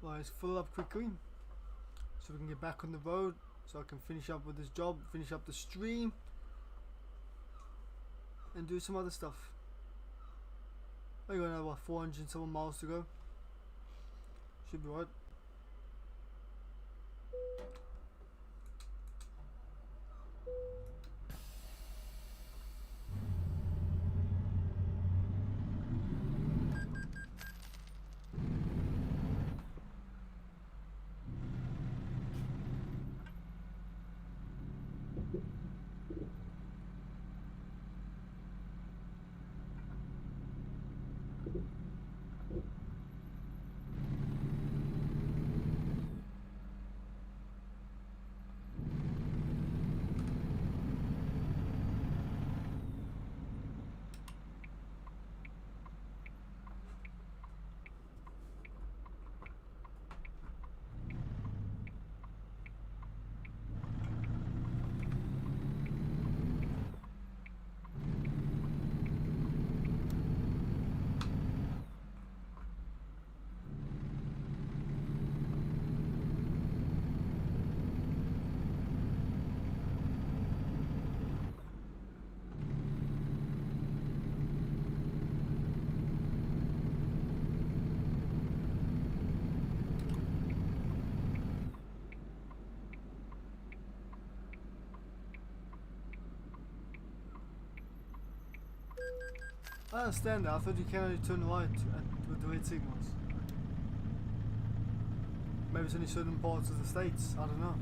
Well, let's fill up quickly so we can get back on the road, so I can finish up with this job, finish up the stream, and do some other stuff. I got another 400 and some miles to go. Should be right. I understand that. I thought you can only turn right with the red signals. Maybe it's only certain parts of the states. I don't know.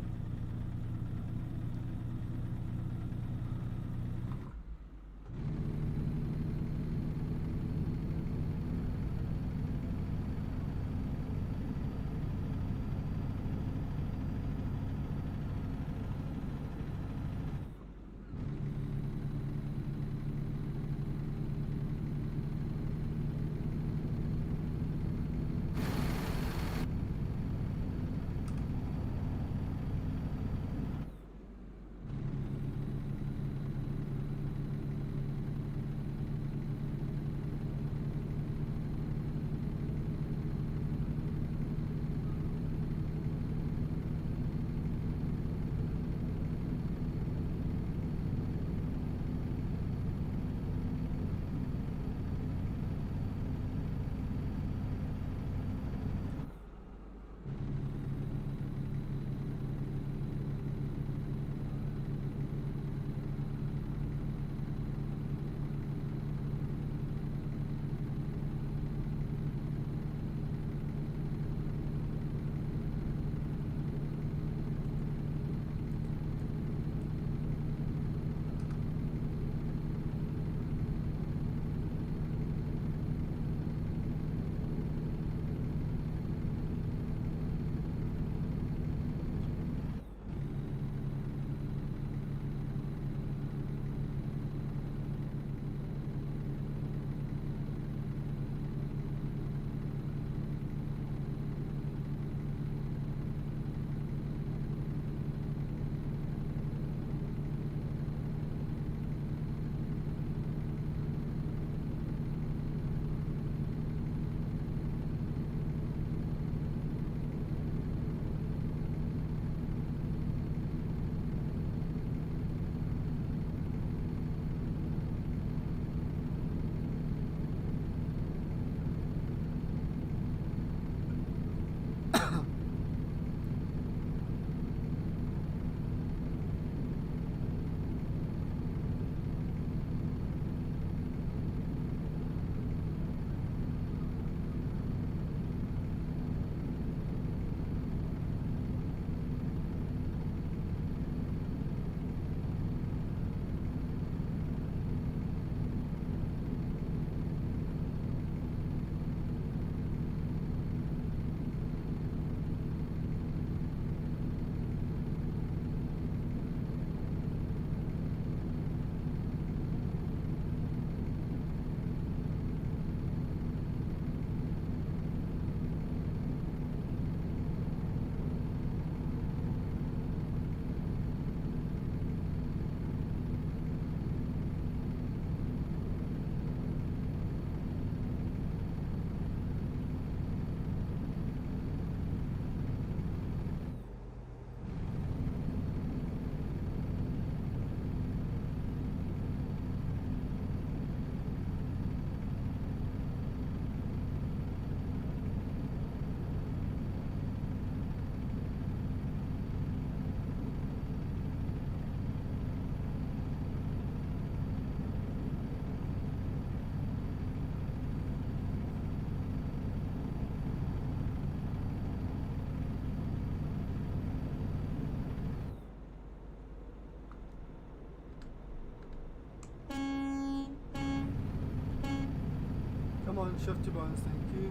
on, shift your buttons, thank you.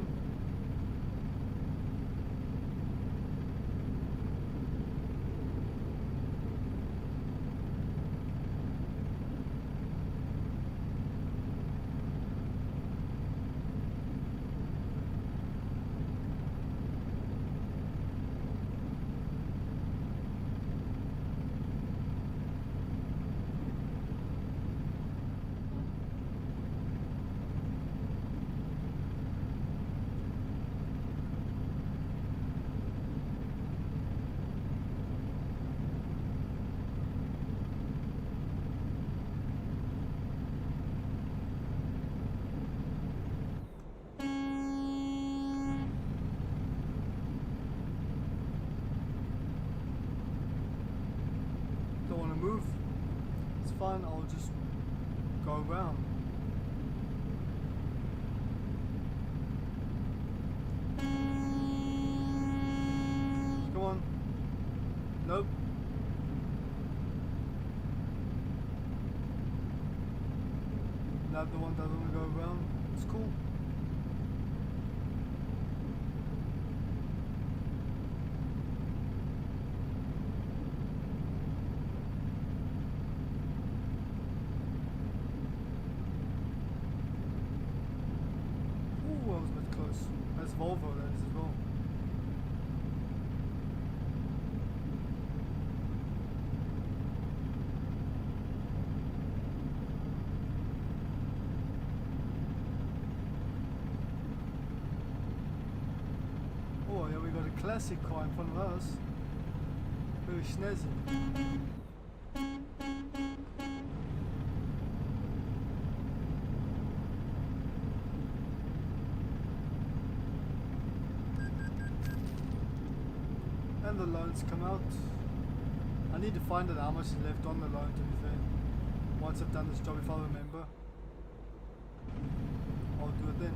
Don't want to move. It's fine, I'll just go around. Come on. Nope. Not the one that doesn't want to go around. It's cool. Ooh, I was a bit close. That's Volvo, that is as well. Oh, yeah, we got a classic car in front of us. Very snazzy. And the loans come out. I need to find out how much is left on the loan, to be fair. Once I've done this job, if I remember, I'll do it then.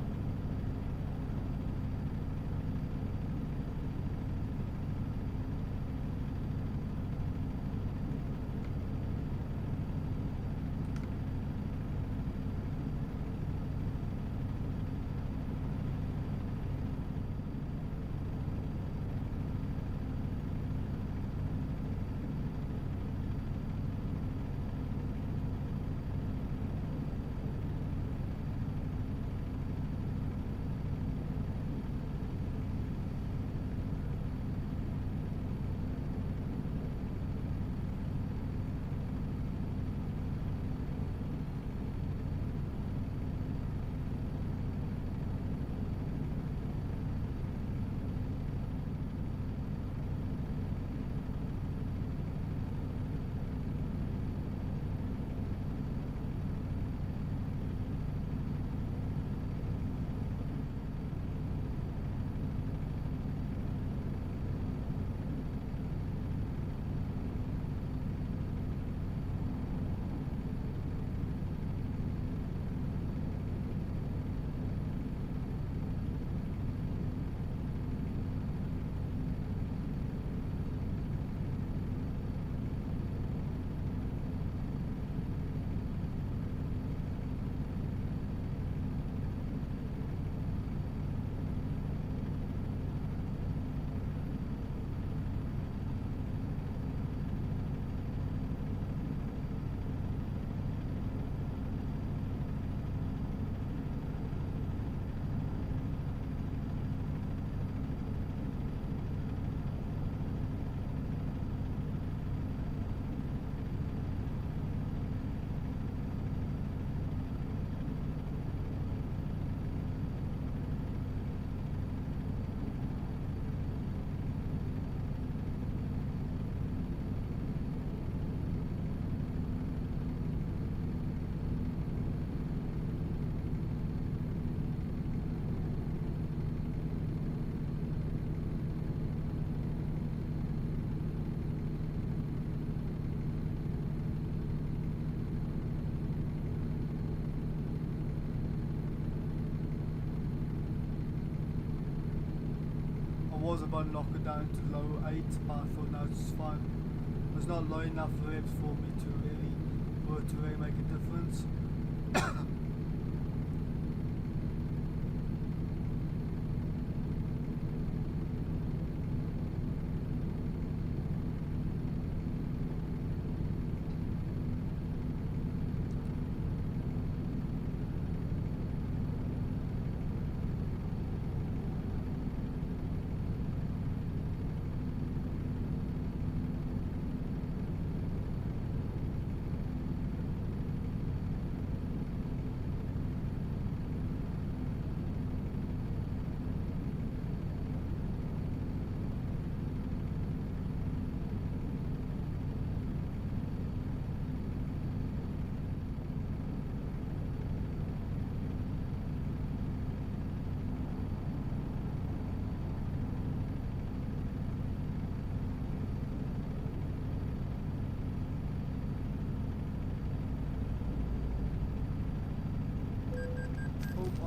Was about to knock it down to low 8, but I thought no, it's fine. It's not low enough revs for me to really make a difference.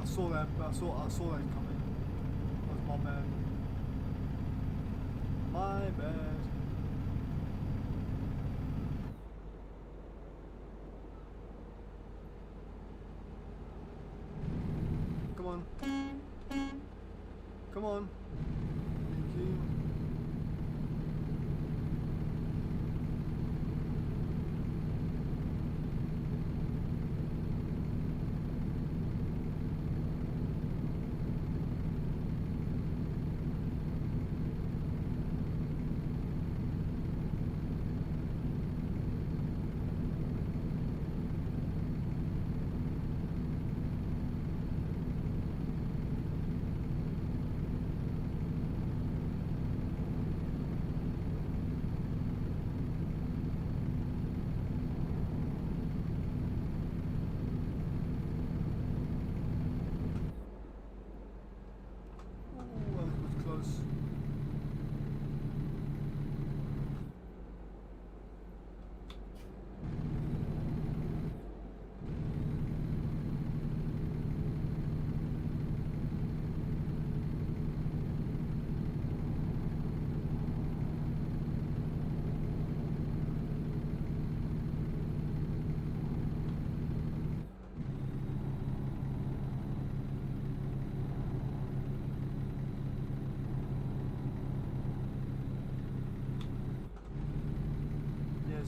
saw that coming. That was my bad. My bad. Come on. Come on. Thank you.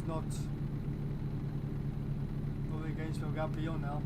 Not against me, I'm going beyond now.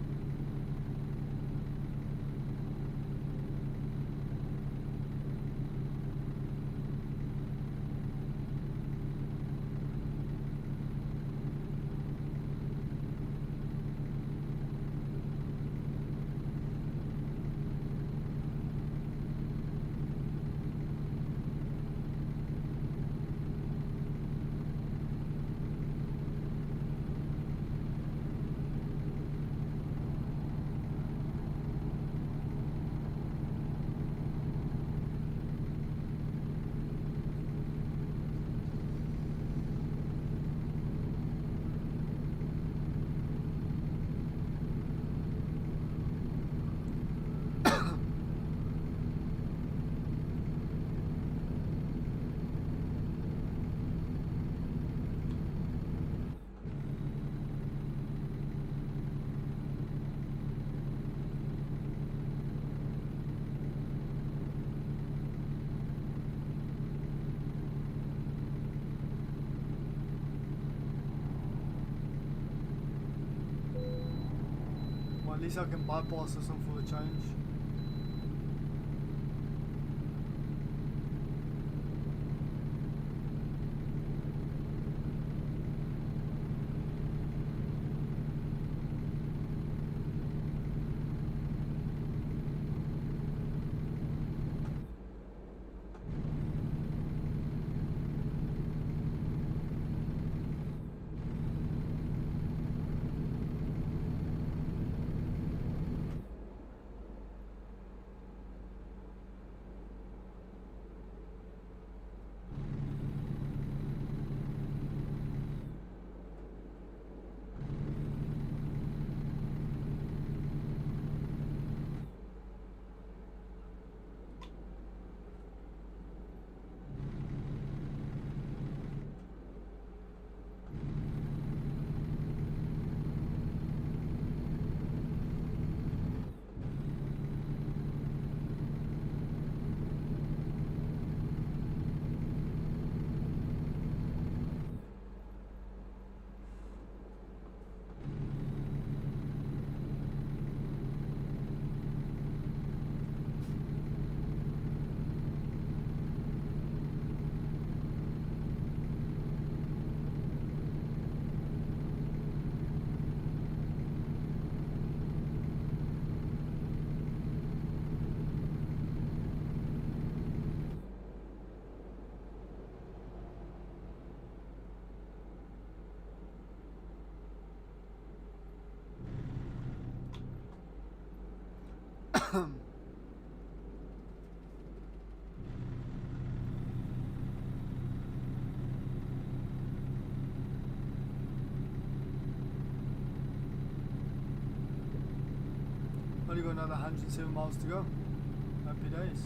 Well, at least I can bypass this one for the change. Only got another 107 miles to go. Happy days.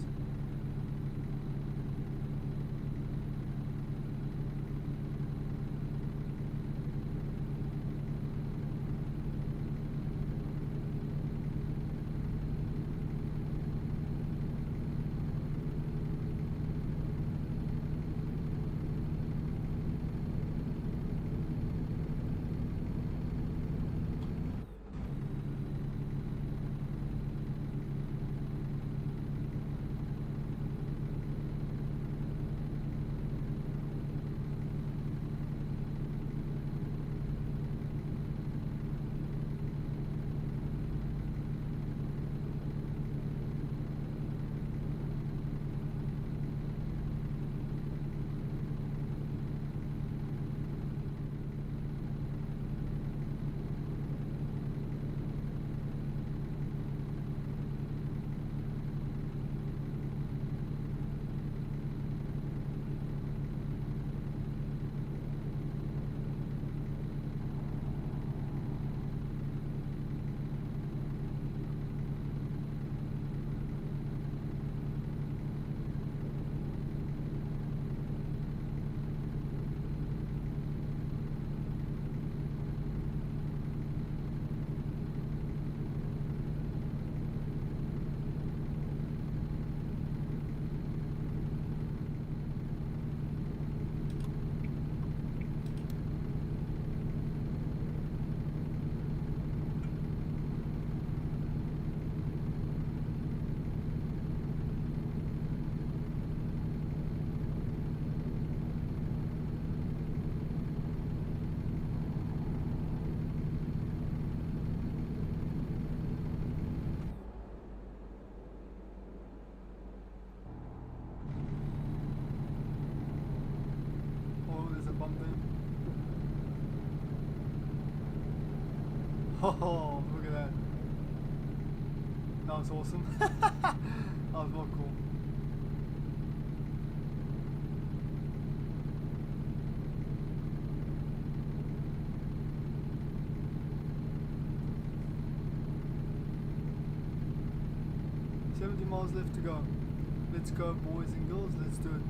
Oh, look at that. That was awesome. That was real cool. Miles left to go. Let's go, boys and girls, let's do it.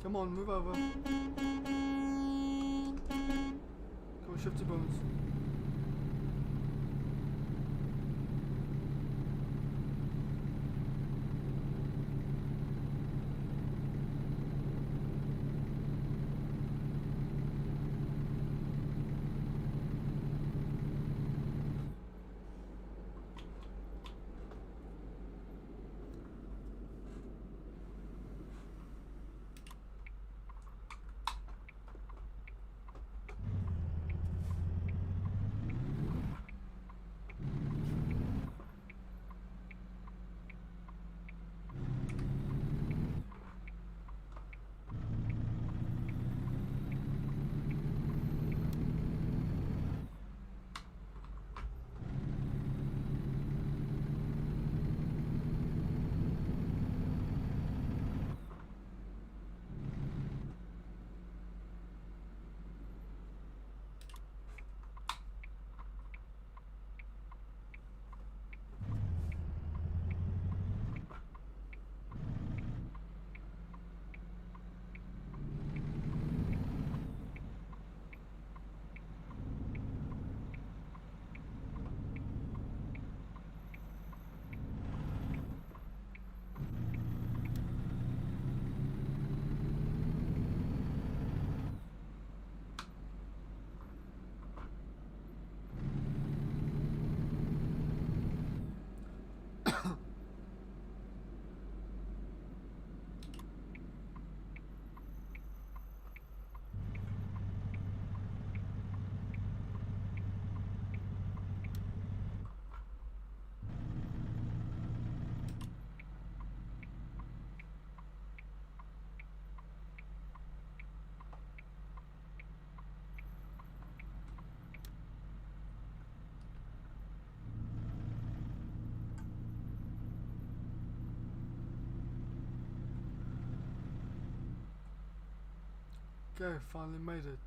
Come on, move over. Come on, shift your bones. Okay, finally made it.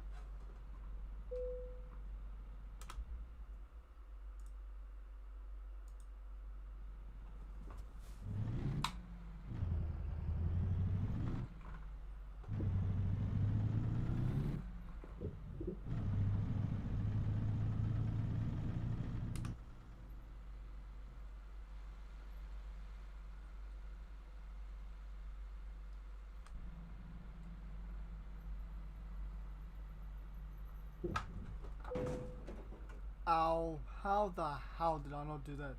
Ow, how the hell did I not do that?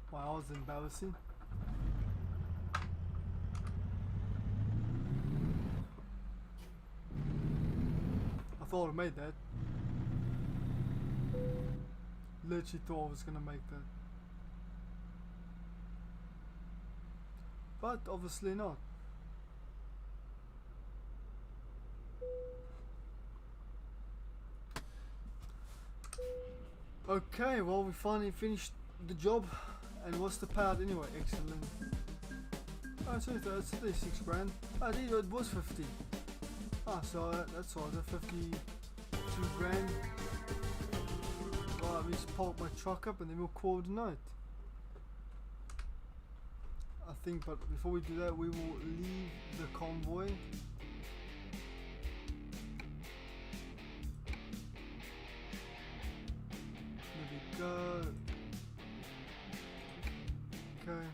Wow, that was embarrassing. I thought I made that. Literally thought I was gonna make that. But obviously not. Okay, well we finally finished the job. And what's the payout anyway? Excellent. Oh, it's 36 grand. Oh, it was 50. Ah, so that's all, 52 grand. Well, let me just park my truck up and then we'll call it a night. I think, but before we do that, we will leave the convoy. There we go. Okay.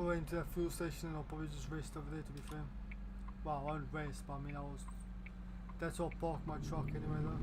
pull into that fuel station and I'll probably just rest over there, to be fair. Well, I won't rest, but I mean, that's where I'll park my truck anyway though.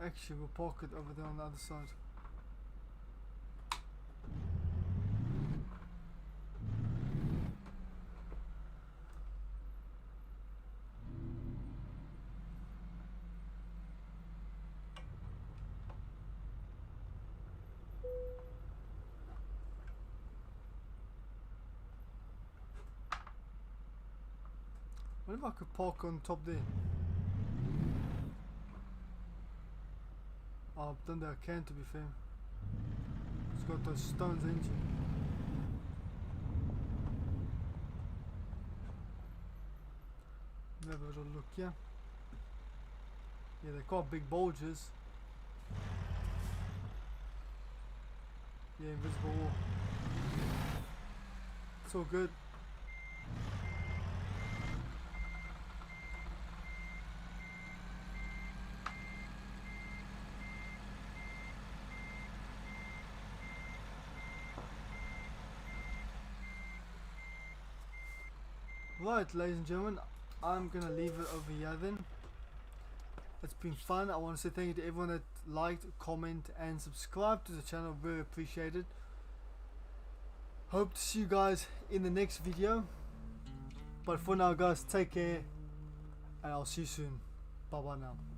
Actually, we'll park it over there on the other side. What if I could park on top there? Oh, I've done that I can, to be fair. It's got those stones, ain't it? Have a little look here. Yeah, they're quite big bulges. Yeah, invisible wall. It's all good. Right, ladies and gentlemen, I'm gonna leave it over here then. It's been fun. I want to say thank you to everyone that liked, comment and subscribed to the channel. Really appreciated. Hope to see you guys in the next video. But for now guys, take care and I'll see you soon. Bye bye now.